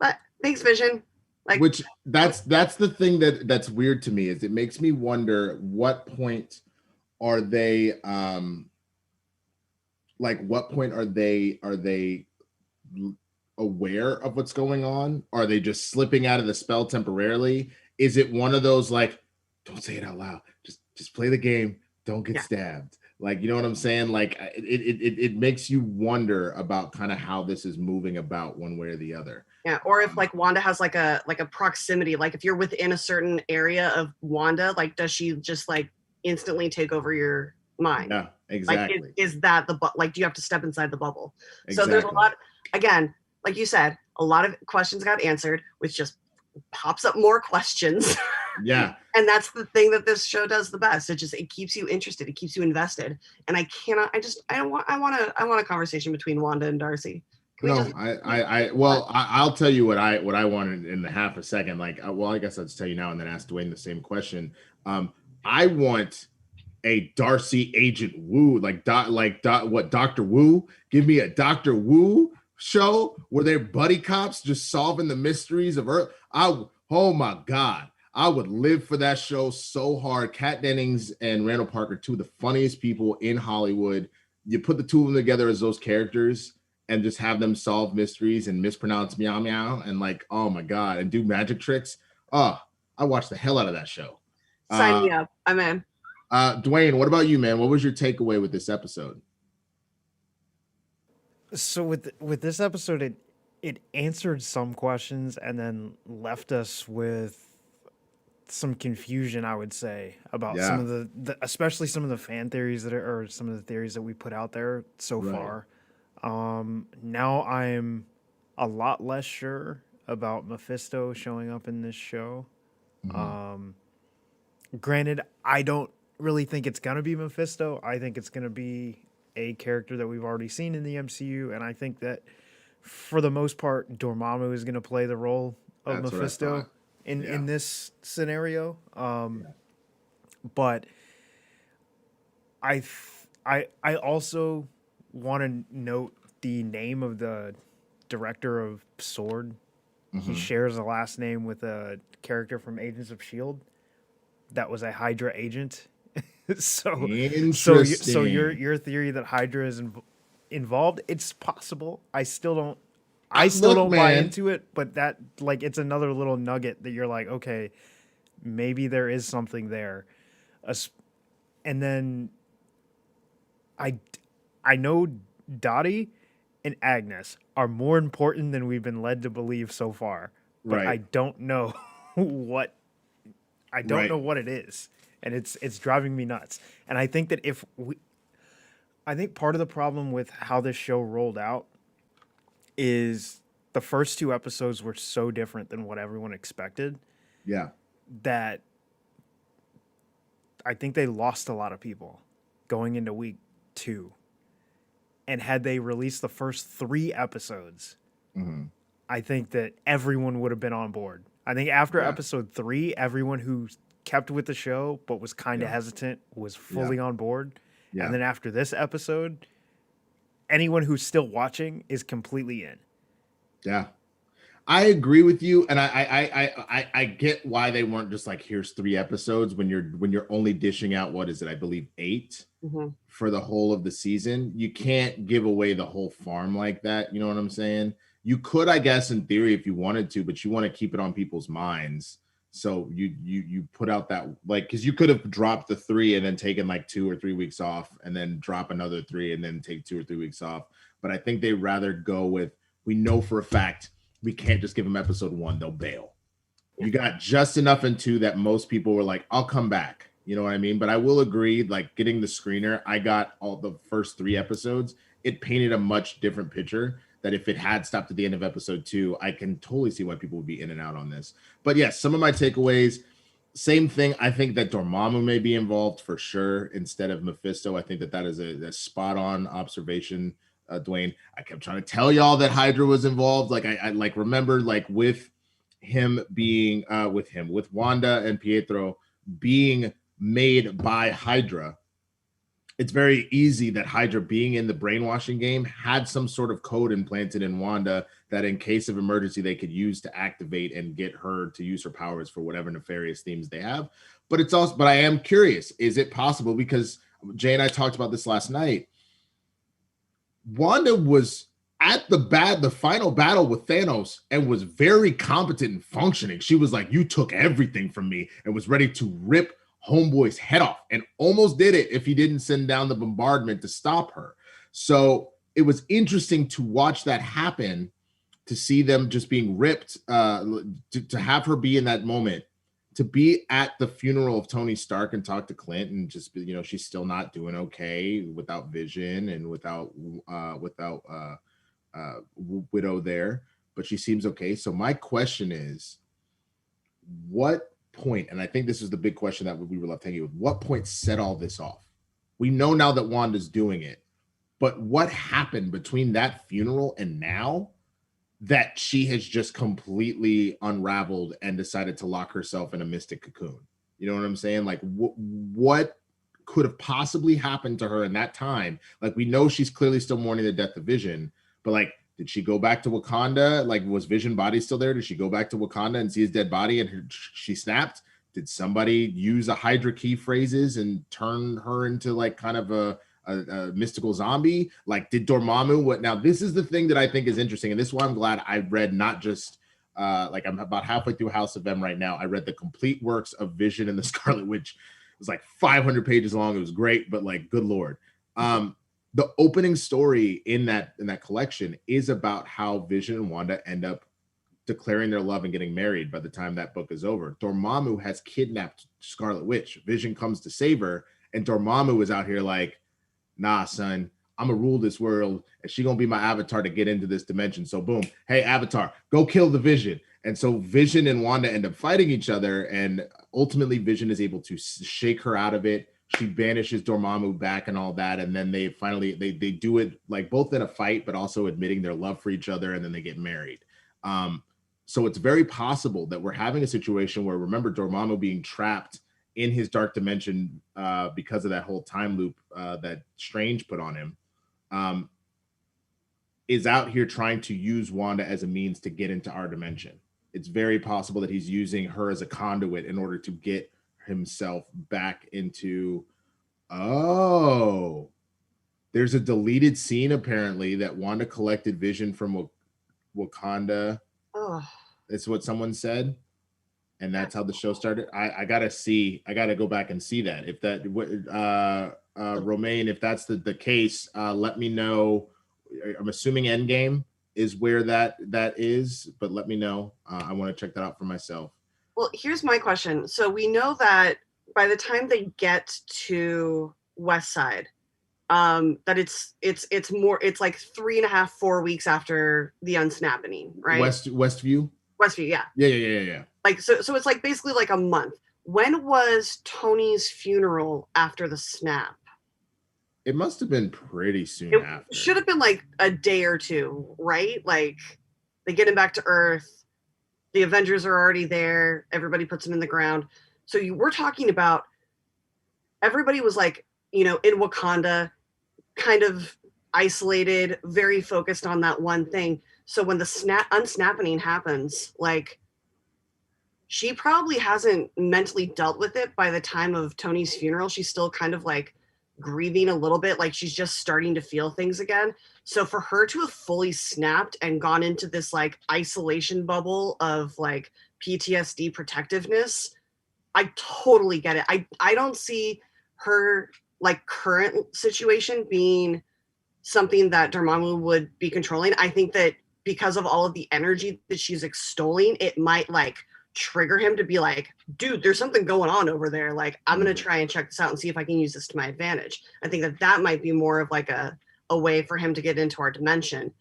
but thanks, Vision. Like, which that's the thing that's weird to me, is it makes me wonder what point are they are they aware of what's going on? Are they just slipping out of the spell temporarily? Is it one of those like, don't say it out loud, just play the game, don't get stabbed? Like, you know what I'm saying? Like, it makes you wonder about kind of how this is moving about one way or the other. Yeah, or if like Wanda has like a proximity, like if you're within a certain area of Wanda, like does she just like instantly take over your mind? Yeah, exactly. Like, is that like, do you have to step inside the bubble? Exactly. So there's a lot, again, like you said, a lot of questions got answered, which just pops up more questions. Yeah. And that's the thing that this show does the best. It keeps you interested. It keeps you invested. And I want a conversation between Wanda and Darcy. I'll tell you what I wanted in half a second. Like, I guess I'll just tell you now and then ask Dwayne the same question. I want a Darcy Agent Wu, what Dr. Wu? Give me a Dr. Wu show where they're buddy cops just solving the mysteries of Earth. Oh my God. I would live for that show so hard. Kat Dennings and Randall Parker, two of the funniest people in Hollywood. You put the two of them together as those characters and just have them solve mysteries and mispronounce meow meow and like, oh my God, and do magic tricks. Oh, I watched the hell out of that show. Sign me up. I'm in. Dwayne, what about you, man? What was your takeaway with this episode? So with this episode, it answered some questions and then left us with some confusion, I would say, about some of the especially some of the fan theories or some of the theories that we put out there so far. Now I'm a lot less sure about Mephisto showing up in this show. Granted, I don't really think it's gonna be Mephisto. I think it's gonna be a character that we've already seen in the MCU, and I think that for the most part, Dormammu is gonna play the role of Mephisto in this scenario. But I also want to note the name of the director of Sword. He shares a last name with a character from Agents of S.H.I.E.L.D. that was a Hydra agent so Interesting. your theory that Hydra is involved, it's possible. I still Look, don't buy man. into it, but that, like, it's another little nugget that you're like, okay, maybe there is something there. And then I I know Dottie and Agnes are more important than we've been led to believe so far, but I Right. don't know what Right. it is, and it's driving me nuts. And I think that I think part of the problem with how this show rolled out is the first two episodes were so different than what everyone expected Yeah. that I think they lost a lot of people going into week 2. And had they released the first 3 episodes, Mhm. I think that everyone would have been on board. I think after Yeah. episode 3, everyone who kept with the show but was kind of Yeah. hesitant was Yeah. fully on board. Yeah. And then after this episode, anyone who's still watching is completely in. Yeah. I agree with you, and I get why they weren't just like, here's 3 episodes when you're only dishing out, what is it? I believe 8 for the whole of the season. You can't give away the whole farm like that. You know what I'm saying? You could, I guess, in theory, if you wanted to, but you want to keep it on people's minds. So you put out that, like, because you could have dropped the 3 and then taken like 2 or 3 weeks off, and then drop another 3 and then take 2 or 3 weeks off. But I think they rather go with, we know for a fact we can't just give them episode 1, they'll bail. You got just enough in 2 that most people were like, I'll come back. You know what I mean? But I will agree, like, getting the screener, I got all the first 3 episodes. It painted a much different picture that if it had stopped at the end of episode 2, I can totally see why people would be in and out on this. But yes, some of my takeaways, same thing. I think that Dormammu may be involved for sure instead of Mephisto. I think that is a spot on observation. Dwayne, I kept trying to tell y'all that Hydra was involved. Like I like remember, like, with him being with Wanda and Pietro being made by Hydra. It's very easy that Hydra, being in the brainwashing game, had some sort of code implanted in Wanda that in case of emergency they could use to activate and get her to use her powers for whatever nefarious themes they have. But I am curious, is it possible, because Jay and I talked about this last night, Wanda was at the final battle with Thanos and was very competent and functioning. She was like, you took everything from me, and was ready to rip Homeboy's head off, and almost did it if he didn't send down the bombardment to stop her. So it was interesting to watch that happen, to see them just being ripped, to have her be in that moment, to be at the funeral of Tony Stark and talk to Clint, and just, she's still not doing okay without Vision and without Widow there, but she seems okay. So my question is, what point, and I think this is the big question that we were left hanging with, what point set all this off? We know now that Wanda's doing it, but what happened between that funeral and now that she has just completely unraveled and decided to lock herself in a mystic cocoon? You know what I'm saying? Like, what could have possibly happened to her in that time? Like, we know she's clearly still mourning the death of Vision, but like, did she go back to Wakanda? Like, was Vision body still there? Did she go back to Wakanda and see his dead body and she snapped? Did somebody use a Hydra key phrases and turn her into like kind of a mystical zombie? Like, did Dormammu, what? Now, this is the thing that I think is interesting, and this is why I'm glad I read not just like, I'm about halfway through House of M right now. I read the complete works of Vision and the Scarlet Witch. It was like 500 pages long. It was great, but like, good Lord. The opening story in that collection is about how Vision and Wanda end up declaring their love and getting married by the time that book is over. Dormammu has kidnapped Scarlet Witch. Vision comes to save her, and Dormammu is out here like, nah, son, I'm gonna rule this world, and she gonna be my avatar to get into this dimension. So boom, hey, Avatar, go kill the Vision. And so Vision and Wanda end up fighting each other, and ultimately Vision is able to shake her out of it. She banishes Dormammu back and all that, and then they finally they do it like both in a fight, but also admitting their love for each other, and then they get married. So it's very possible that we're having a situation where, remember, Dormammu being trapped in his dark dimension because of that whole time loop that Strange put on him, is out here trying to use Wanda as a means to get into our dimension. It's very possible that he's using her as a conduit in order to get himself back into Oh, there's a deleted scene apparently that Wanda collected Vision from Wakanda. Oh, That's what someone said. And that's how the show started. I gotta go back and see that. If that Romaine, if that's the case, let me know. I'm assuming Endgame is where that is, but let me know. I want to check that out for myself. Well, here's my question. So we know that by the time they get to West Side, that it's more, it's like 3.5, 4 weeks after the unsnapping, right? Westview. Westview, yeah. Yeah. Like so it's like basically like a month. When was Tony's funeral after the snap? It must have been pretty soon after. It should have been like a day or two, right? Like they get him back to Earth. The Avengers are already there. Everybody puts him in the ground. So we're talking about everybody was like, in Wakanda, kind of isolated, very focused on that one thing. So when the unsnapping happens, like she probably hasn't mentally dealt with it by the time of Tony's funeral. She's still kind of like grieving a little bit, like she's just starting to feel things again. So for her to have fully snapped and gone into this like isolation bubble of like PTSD protectiveness, I totally get it. I don't see her like current situation being something that Dormammu would be controlling. I think that because of all of the energy that she's extolling, it might like trigger him to be like, dude, there's something going on over there. Like, I'm going to try and check this out and see if I can use this to my advantage. I think that might be more of like a way for him to get into our dimension.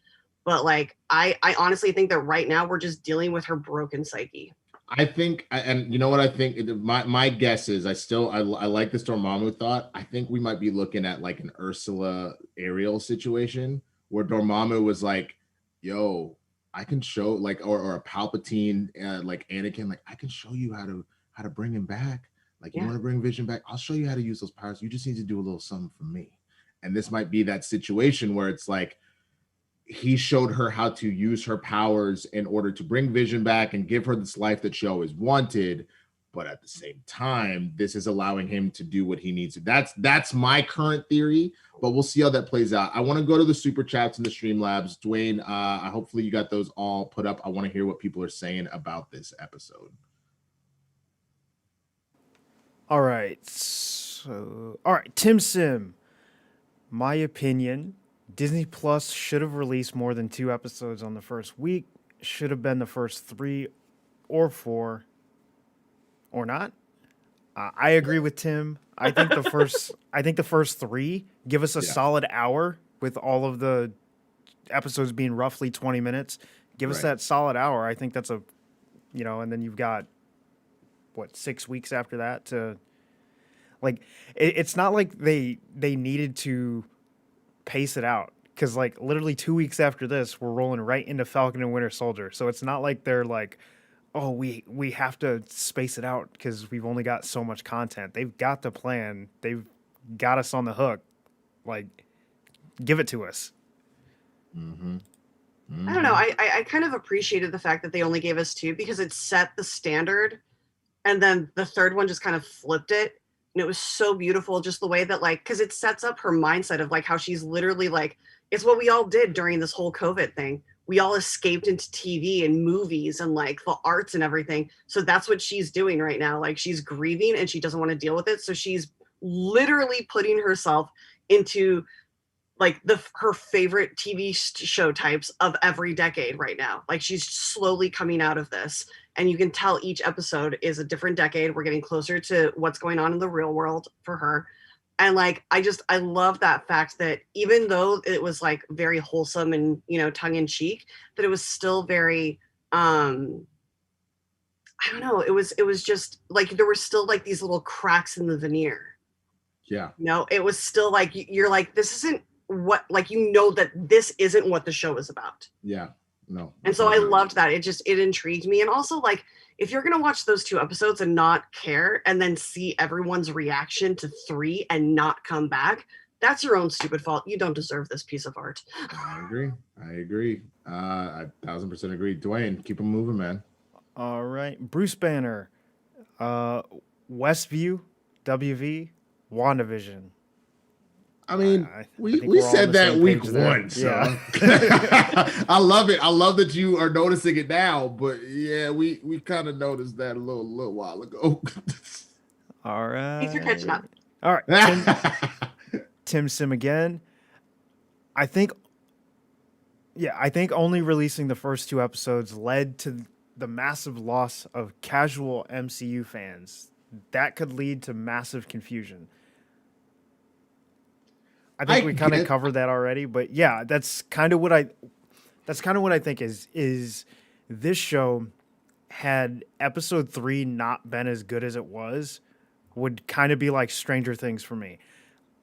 But like, I honestly think that right now we're just dealing with her broken psyche. I think, and you know what I think? My guess is I like this Dormammu thought. I think we might be looking at like an Ursula Ariel situation where Dormammu was like, yo, I can show like, or a Palpatine, like Anakin, like I can show you how to bring him back. Like, you want to bring Vision back? I'll show you how to use those powers. You just need to do a little something for me. And this might be that situation where it's like, he showed her how to use her powers in order to bring Vision back and give her this life that she always wanted. But at the same time, this is allowing him to do what he needs to. That's my current theory, but we'll see how that plays out. I want to go to the super chats and the Streamlabs. Dwayne, hopefully you got those all put up. I want to hear what people are saying about this episode. All right. Tim Sim. My opinion, Disney Plus should have released more than 2 episodes on the first week. Should have been the first 3 or 4, or not. I agree with Tim. I think the first 3 give us a solid hour with all of the episodes being roughly 20 minutes. Give us that solid hour. I think that's and then you've got 6 weeks after that to like. It's not like they needed to pace it out, because like literally 2 weeks after this we're rolling right into Falcon and Winter Soldier, so it's not like they're like, oh, we have to space it out because we've only got so much content. They've got the plan. They've got us on the hook. Like, give it to us. I don't know. I kind of appreciated the fact that they only gave us 2, because it set the standard, and then the third one just kind of flipped it. And it was so beautiful, just the way that, like, because it sets up her mindset of like how she's literally like, it's what we all did during this whole COVID thing. We all escaped into TV and movies and like the arts and everything. So that's what she's doing right now. Like, she's grieving and she doesn't want to deal with it. So she's literally putting herself into like her favorite TV show types of every decade right now. Like, she's slowly coming out of this, and you can tell each episode is a different decade. We're getting closer to what's going on in the real world for her. And like, I love that fact that even though it was like very wholesome and, tongue in cheek, that it was still very, I don't know. It was just like, there were still like these little cracks in the veneer. Yeah. It was still like, you're like, this isn't what, like, that this isn't what the show is about. Yeah. No. And so I loved that. It intrigued me. And also, like, if you're going to watch those 2 episodes and not care, and then see everyone's reaction to 3 and not come back, that's your own stupid fault. You don't deserve this piece of art. I agree. I 1000% agree. Dwayne, keep them moving, man. All right. Bruce Banner, Westview, WV, WandaVision. I mean, I we said that week one. So. I love it. I love that you are noticing it now. But yeah, we kind of noticed that a little while ago. All right. Thanks for catching up. All right. Tim Sim again. I think only releasing the first 2 episodes led to the massive loss of casual MCU fans. That could lead to massive confusion. I think we kind of covered that already, but yeah, that's kind of what I think is this show, had episode 3 not been as good as it was, would kind of be like Stranger Things for me.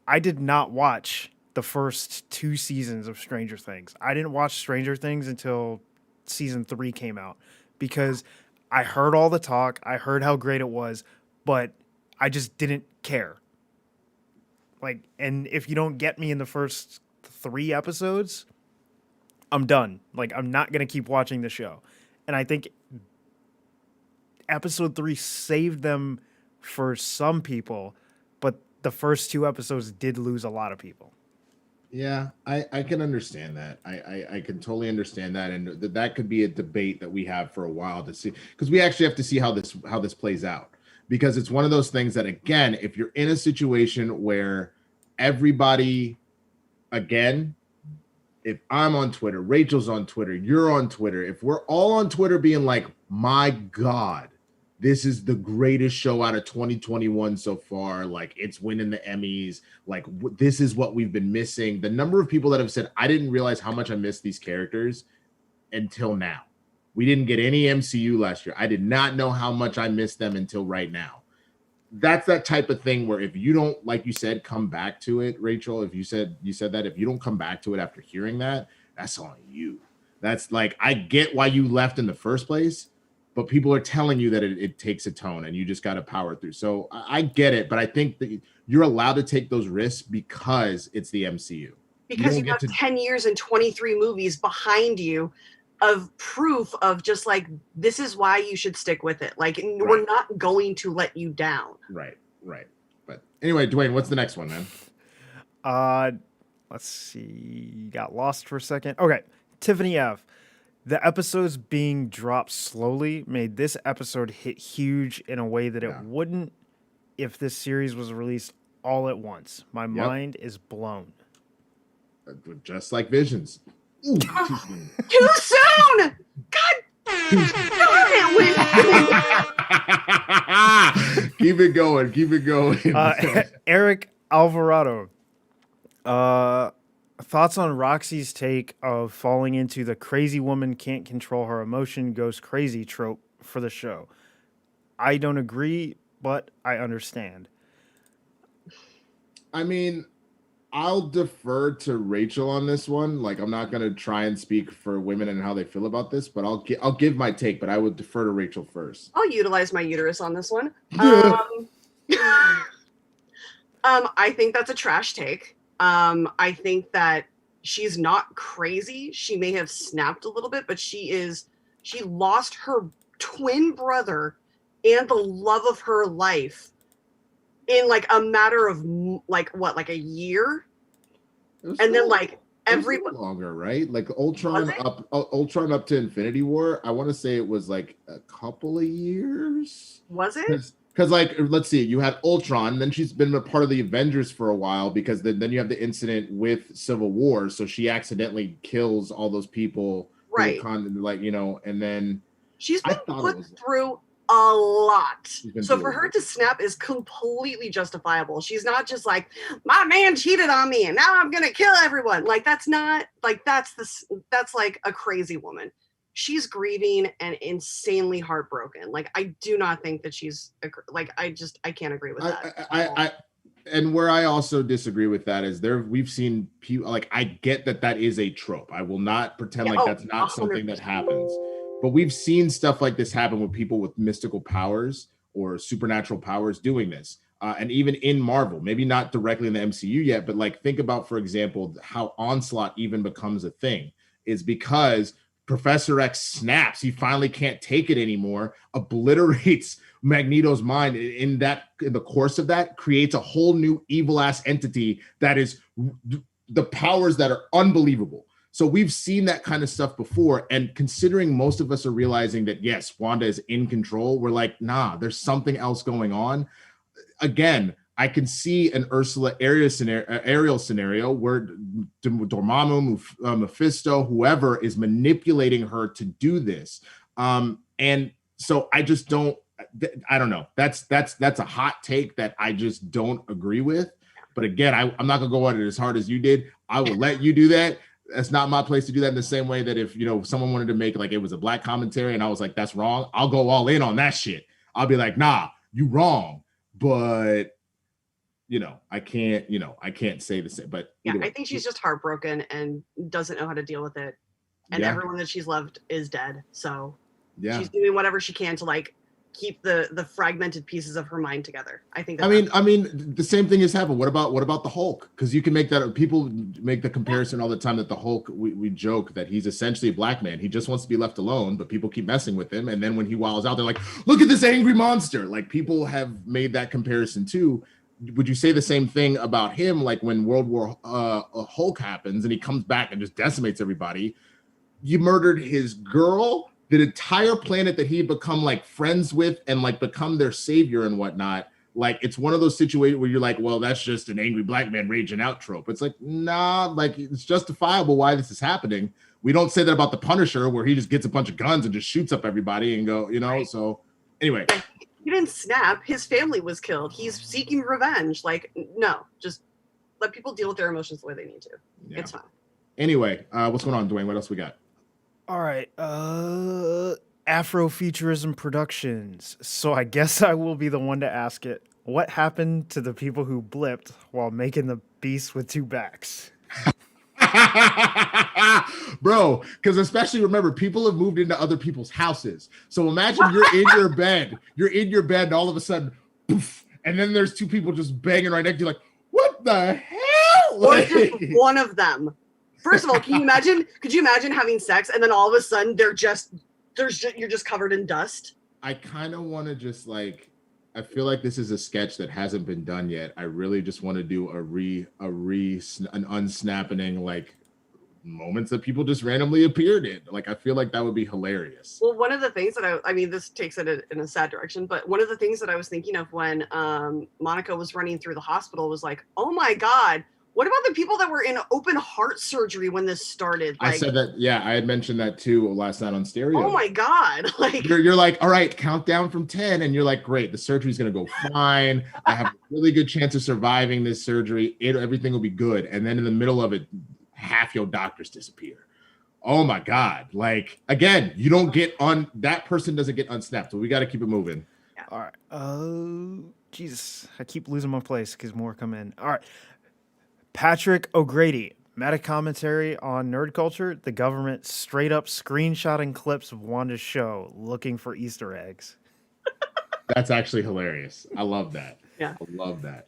I did not watch the first 2 seasons of Stranger Things. I didn't watch Stranger Things until season 3 came out because I heard all the talk. I heard how great it was, but I just didn't care. Like, and if you don't get me in the first 3 episodes, I'm done. Like, I'm not going to keep watching the show. And I think episode 3 saved them for some people, but the first 2 episodes did lose a lot of people. Yeah, I can understand that. I can totally understand that. And that could be a debate that we have for a while to see, because we actually have to see how this plays out. Because it's one of those things that, again, if you're in a situation where everybody, again, if I'm on Twitter, Rachel's on Twitter, you're on Twitter, if we're all on Twitter being like, my God, this is the greatest show out of 2021 so far, like it's winning the Emmys, like this is what we've been missing. The number of people that have said, I didn't realize how much I missed these characters until now. We didn't get any MCU last year. I did not know how much I missed them until right now. That's that type of thing where if you don't, like you said, come back to it, Rachel, if you said that, if you don't come back to it after hearing that, that's on you. That's like, I get why you left in the first place, but people are telling you that it takes a tone and you just got to power through. So I get it, but I think that you're allowed to take those risks because it's the MCU. Because you have 10 years and 23 movies behind you of proof of just like, this is why you should stick with it. Like, right. We're not going to let you down. Right. But anyway, Dwayne, what's the next one, man? Let's see. Got lost for a second. Okay. Tiffany F. The episodes being dropped slowly made this episode hit huge in a way that it wouldn't if this series was released all at once. My mind is blown. Just like Visions. Ooh, too soon. God darn it, Keep it going. Eric Alvarado. Thoughts on Roxy's take of falling into the crazy woman can't control her emotion, goes crazy trope for the show. I don't agree, but I understand. I mean, I'll defer to Rachel on this one. Like, I'm not going to try and speak for women and how they feel about this, but I'll give my take, but I would defer to Rachel first. I'll utilize my uterus on this one. I think that's a trash take. I think that she's not crazy. She may have snapped a little bit, but she lost her twin brother and the love of her life in like a matter of like a year. And then like everybody longer, right? Like Ultron up to Infinity War. I want to say it was like a couple of years. Was it? Because like, let's see, you had Ultron, then she's been a part of the Avengers for a while because then you have the incident with Civil War, so she accidentally kills all those people, right? Like, you know, and then she's been put through a lot. So for her to snap is completely justifiable. She's not just like, my man cheated on me and now I'm gonna kill everyone. Like that's not like that's like a crazy woman. She's grieving and insanely heartbroken. Like, I do not think that she's like, I can't agree with that. And where I also disagree with that is we've seen people like, I get that is a trope. I will not pretend that's not 100%. Something that happens, but we've seen stuff like this happen with people with mystical powers or supernatural powers doing this. And even in Marvel, maybe not directly in the MCU yet, but like, think about, for example, how Onslaught even becomes a thing is because Professor X snaps. He finally can't take it anymore, obliterates Magneto's mind in the course of that creates a whole new evil ass entity that is the powers that are unbelievable. So we've seen that kind of stuff before. And considering most of us are realizing that, yes, Wanda is in control, we're like, nah, there's something else going on. Again, I can see an Ursula Ariel scenario where Dormammu, Mephisto, whoever is manipulating her to do this. And so I don't know. That's a hot take that I just don't agree with. But again, I'm not gonna go at it as hard as you did. I will let you do that. That's not my place to do that, in the same way that if, someone wanted to make like it was a black commentary and I was like, that's wrong, I'll go all in on that shit. I'll be like, nah, you wrong. But I can't say the same. But yeah, I think she's just heartbroken and doesn't know how to deal with it. And everyone that she's loved is dead. So she's doing whatever she can to like keep the fragmented pieces of her mind together. I think. I mean, the same thing has happened. What about the Hulk? Because you can make that. People make the comparison all the time that the Hulk. We joke that he's essentially a black man. He just wants to be left alone, but people keep messing with him. And then when he wiles out, they're like, "Look at this angry monster!" Like people have made that comparison too. Would you say the same thing about him? Like when World War Hulk happens and he comes back and just decimates everybody. You murdered his girl, the entire planet that he had become like friends with and like become their savior and whatnot. Like it's one of those situations where you're like, well, that's just an angry black man raging out trope. It's like, nah, like it's justifiable why this is happening. We don't say that about the Punisher, where he just gets a bunch of guns and just shoots up everybody and go, Right. So anyway. He didn't snap. His family was killed. He's seeking revenge. Like, no, just let people deal with their emotions the way they need to. Yeah. It's fine. Anyway, what's going on, Dwayne? What else we got? All right. Afrofuturism Productions. So I guess I will be the one to ask it. What happened to the people who blipped while making the beast with two backs? Bro, because especially remember, people have moved into other people's houses. So imagine you're in your bed, and all of a sudden, poof, and then there's two people just banging right next to you, like, what the hell? Or just one of them. First of all, could you imagine having sex and then all of a sudden you're just covered in dust? I kind of want to just like, I feel like this is a sketch that hasn't been done yet. I really just want to do an unsnapping, like moments that people just randomly appeared in. Like, I feel like that would be hilarious. Well, one of the things that I mean, this takes it in a sad direction, but one of the things that I was thinking of when Monica was running through the hospital was like, oh my God, what about the people that were in open heart surgery when this started? Like, I said that, yeah, I had mentioned that too last night on stereo. Oh my God. Like you're like, all right, count down from 10. And you're like, great, the surgery's going to go fine. I have a really good chance of surviving this surgery. Everything will be good. And then in the middle of it, half your doctors disappear. Oh my God. Like, again, you don't get that person doesn't get unsnapped. So we got to keep it moving. Yeah. All right. Oh, Jesus. I keep losing my place because more come in. All right. Patrick O'Grady, meta commentary on nerd culture. The government straight up screenshotting clips of Wanda's show looking for Easter eggs. That's actually hilarious. I love that. Yeah. I love that.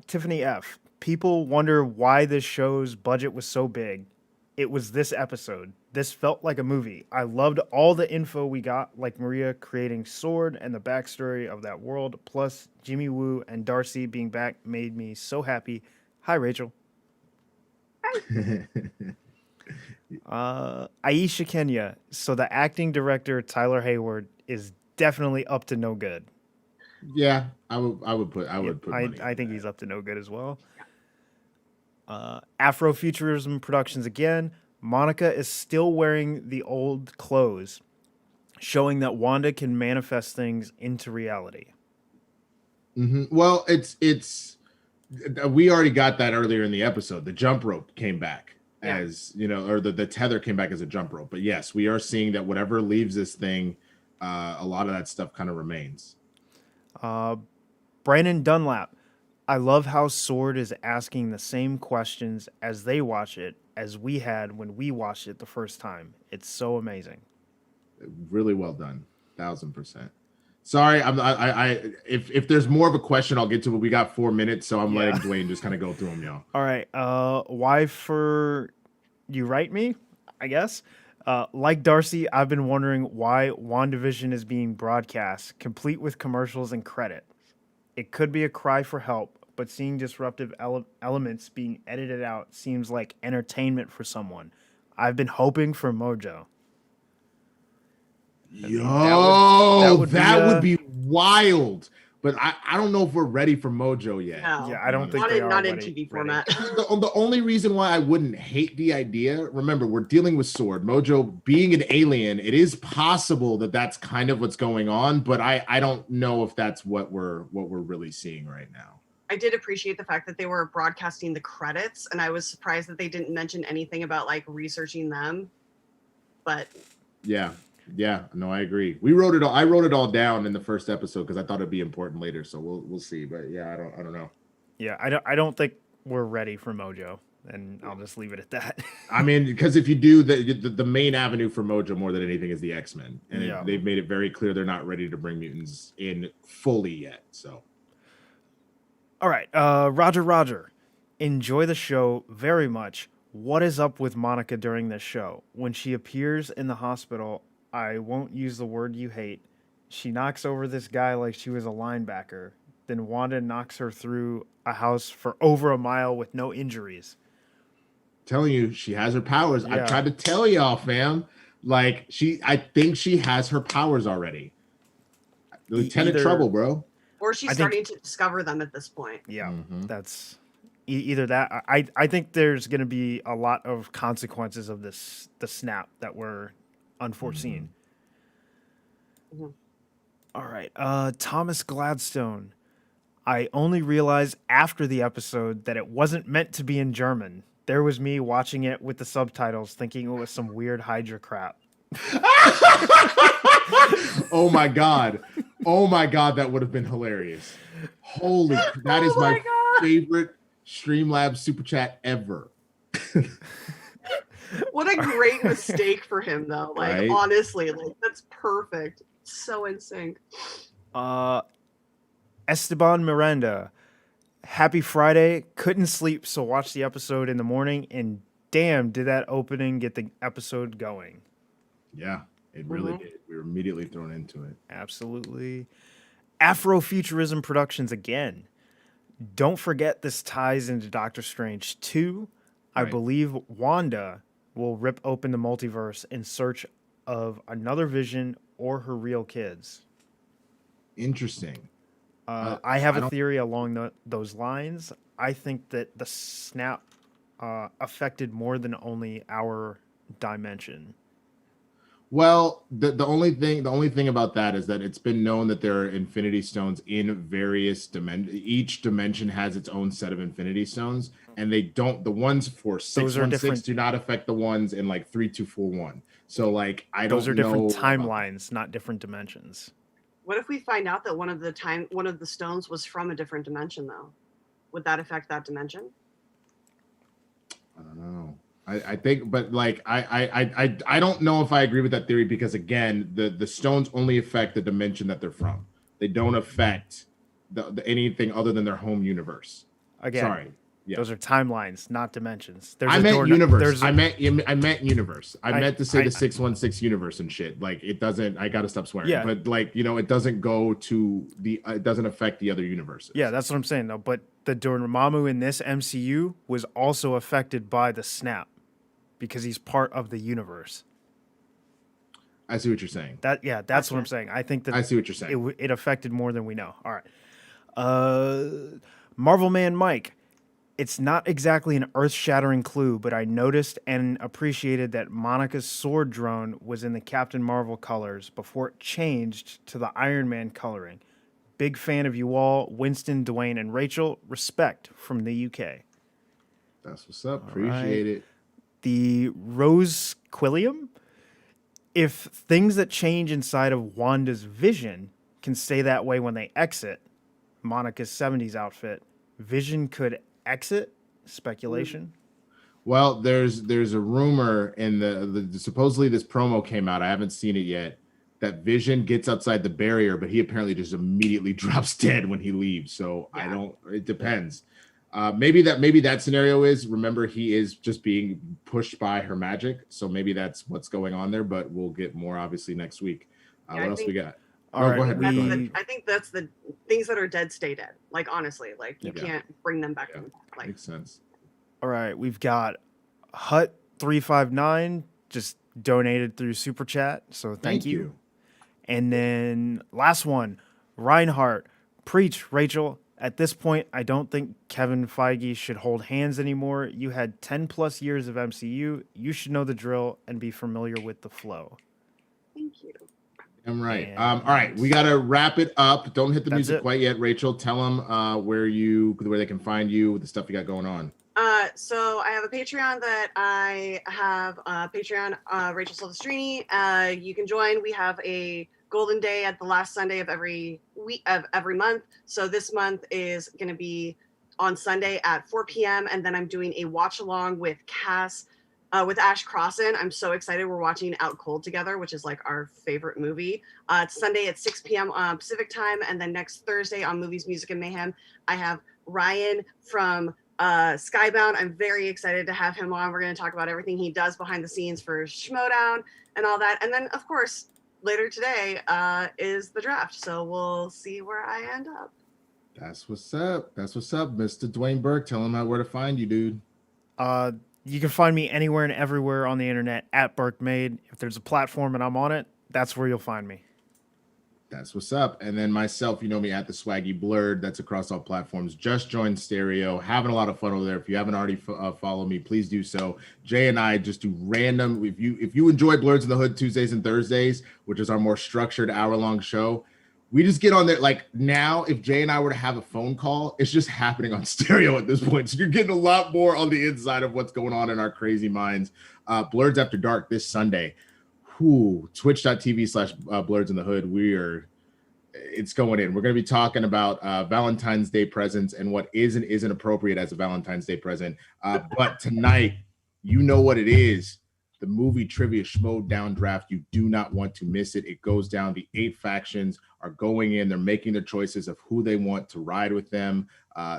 Tiffany F. People wonder why this show's budget was so big. It was this episode. This felt like a movie. I loved all the info we got, like Maria creating S.W.O.R.D. and the backstory of that world, plus Jimmy Woo and Darcy being back made me so happy. Hi, Rachel. Aisha Kenya. So the acting director, Tyler Hayward, is definitely up to no good. Yeah, I would put I think he's up to no good as well. Afrofuturism Productions again. Monica is still wearing the old clothes, showing that Wanda can manifest things into reality. Mm-hmm. Well, it's we already got that earlier in the episode. The jump rope came back as, or the tether came back as a jump rope. But yes, we are seeing that whatever leaves this thing, a lot of that stuff kind of remains. Brandon Dunlap. I love how S.W.O.R.D. is asking the same questions as they watch it as we had when we watched it the first time. It's so amazing. Really well done. 1000%. Sorry, if there's more of a question, I'll get to it. We got 4 minutes, so I'm letting Dwayne just kind of go through them, y'all. All right. Why for you write me, I guess. Like Darcy, I've been wondering why WandaVision is being broadcast, complete with commercials and credit. It could be a cry for help, but seeing disruptive elements being edited out seems like entertainment for someone. I've been hoping for Mojo. That would be wild. But I don't know if we're ready for Mojo yet. No. Yeah, I don't think not in TV format. The only reason why I wouldn't hate the idea, remember, we're dealing with Sword. Mojo being an alien, it is possible that that's kind of what's going on, but I don't know if that's what we're really seeing right now. I did appreciate the fact that they were broadcasting the credits, and I was surprised that they didn't mention anything about like researching them. But yeah, no, I agree. I wrote it all down in the first episode because I thought it'd be important later. So we'll see. But yeah, I don't know. Yeah, I don't think we're ready for Mojo, and I'll just leave it at that. I mean, because if you do, the main avenue for Mojo more than anything is the X-Men, and they've made it very clear they're not ready to bring mutants in fully yet. So, all right, Roger, enjoy the show very much. What is up with Monica during this show? When she appears in the hospital, I won't use the word you hate. She knocks over this guy like she was a linebacker. Then Wanda knocks her through a house for over a mile with no injuries. Telling you, she has her powers. Yeah. I tried to tell y'all, fam. Like I think she has her powers already. Lieutenant Trouble, bro. Or she's starting to discover them at this point. Yeah, that's either that. I think there's going to be a lot of consequences of the snap that were unforeseen. All right. Thomas Gladstone. I only realized after the episode that it wasn't meant to be in German. There was me watching it with the subtitles thinking it was some weird Hydra crap. Oh my God, that would have been hilarious. Holy, that is my favorite Streamlabs super chat ever. What a great mistake for him, though. Like, right? Honestly, like that's perfect. So in sync. Esteban Miranda. Happy Friday. Couldn't sleep, so watched the episode in the morning, and damn, did that opening get the episode going. Yeah, it really did. We were immediately thrown into it. Absolutely. Afrofuturism Productions again. Don't forget this ties into Doctor Strange 2. I believe Wanda will rip open the multiverse in search of another Vision or her real kids. Interesting. I have a theory along those lines. I think that the snap affected more than only our dimension. Well, the only thing about that is that it's been known that there are Infinity Stones in various dimensions. Each dimension has its own set of Infinity Stones, and the ones for 616 do not affect the ones in like 3241. So like those are different timelines, not different dimensions. What if we find out that one of the stones was from a different dimension, though? Would that affect that dimension? I don't know. I think, but like I don't know if I agree with that theory because again, the stones only affect the dimension that they're from. They don't affect the anything other than their home universe. Again, sorry. Yeah. Those are timelines, not dimensions. I meant universe. I meant universe. I meant to say the 616 universe and shit. Like it doesn't. I gotta stop swearing. Yeah. But like it doesn't go to the. It doesn't affect the other universes. Yeah, that's what I'm saying though. But the Dormammu in this MCU was also affected by the snap because he's part of the universe. I see what you're saying. That's what I'm saying. I think that I see what you're saying. It affected more than we know. All right. Marvel Man Mike. It's not exactly an earth-shattering clue, but I noticed and appreciated that Monica's sword drone was in the Captain Marvel colors before it changed to the Iron Man coloring. Big fan of you all, Winston, Dwain, and Rachel. Respect from the UK. That's what's up. Appreciate it. The Rose Quilliam. If things that change inside of Wanda's vision can stay that way when they exit Monica's 70s outfit, Vision could exit? Speculation. Well, there's a rumor in the supposedly this promo came out. I haven't seen it yet. That Vision gets outside the barrier, but he apparently just immediately drops dead when he leaves. So yeah. It depends. Maybe that scenario is, remember, he is just being pushed by her magic. So maybe that's what's going on there, but we'll get more obviously next week. What else we got? All right, go ahead. I think that's the things that are dead stay dead. Like, honestly, like you can't bring them back. Like, makes sense. All right, we've got Hut 359 just donated through Super Chat, so thank you. And then last one, Reinhardt, preach, Rachel. At this point, I don't think Kevin Feige should hold hands anymore. You had 10 plus years of MCU. You should know the drill and be familiar with the flow. Thank you. I'm right. All right, we got to wrap it up. Don't hit the music quite yet, Rachel. Tell them where they can find you, the stuff you got going on. So I have a Patreon that I have Patreon, Rachel Silvestrini. You can join. We have a Golden Day at the last Sunday of every week of every month. So this month is going to be on Sunday at 4 p.m. And then I'm doing a watch along with Cass, with Ash Crossan. I'm so excited. We're watching Out Cold together, which is like our favorite movie. It's Sunday at 6 p.m. Pacific time. And then next Thursday on Movies, Music, and Mayhem, I have Ryan from Skybound. I'm very excited to have him on. We're going to talk about everything he does behind the scenes for Schmoedown and all that. And then, of course, later today is the draft. So we'll see where I end up. That's what's up. Mr. Dwain Burke. Tell him where to find you, dude. You can find me anywhere and everywhere on the internet at BurkeMade. If there's a platform and I'm on it, that's where you'll find me. That's what's up. And then myself, you know me at the Swaggy Blurred. That's across all platforms. Just joined Stereo. Having a lot of fun over there. If you haven't already followed me, please do so. Jay and I just do random. If you enjoy Blurs in the Hood Tuesdays and Thursdays, which is our more structured hour-long show, we just get on there. Like now, if Jay and I were to have a phone call, it's just happening on Stereo at this point. So you're getting a lot more on the inside of what's going on in our crazy minds. Blurs After Dark this Sunday. Twitch.tv/Blurs in the Hood. It's going in. We're going to be talking about Valentine's Day presents and what is and isn't appropriate as a Valentine's Day present. But tonight, you know what it is. The movie trivia Schmoedown draft. You do not want to miss it. It goes down. The 8 factions are going in. They're making their choices of who they want to ride with them.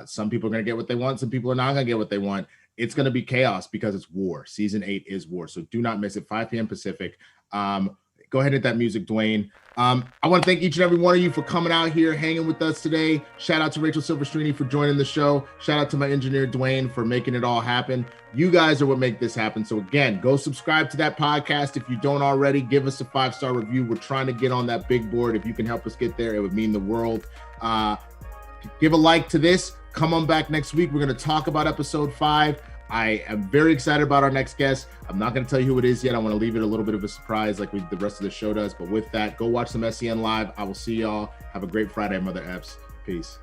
Some people are going to get what they want. Some people are not going to get what they want. It's going to be chaos because it's war. Season 8 is war. So do not miss it. 5 p.m. Pacific. Go ahead and hit that music, Dwayne. I want to thank each and every one of you for coming out here, hanging with us today. Shout out to Rachel Silvestrini for joining the show. Shout out to my engineer, Dwayne, for making it all happen. You guys are what make this happen. So again, go subscribe to that podcast. If you don't already, give us a 5-star review. We're trying to get on that big board. If you can help us get there, it would mean the world. Give a like to this. Come on back next week. We're going to talk about episode 5. I am very excited about our next guest. I'm not going to tell you who it is yet. I want to leave it a little bit of a surprise like the rest of the show does. But with that, go watch some SEN Live. I will see y'all. Have a great Friday, Mother F's. Peace.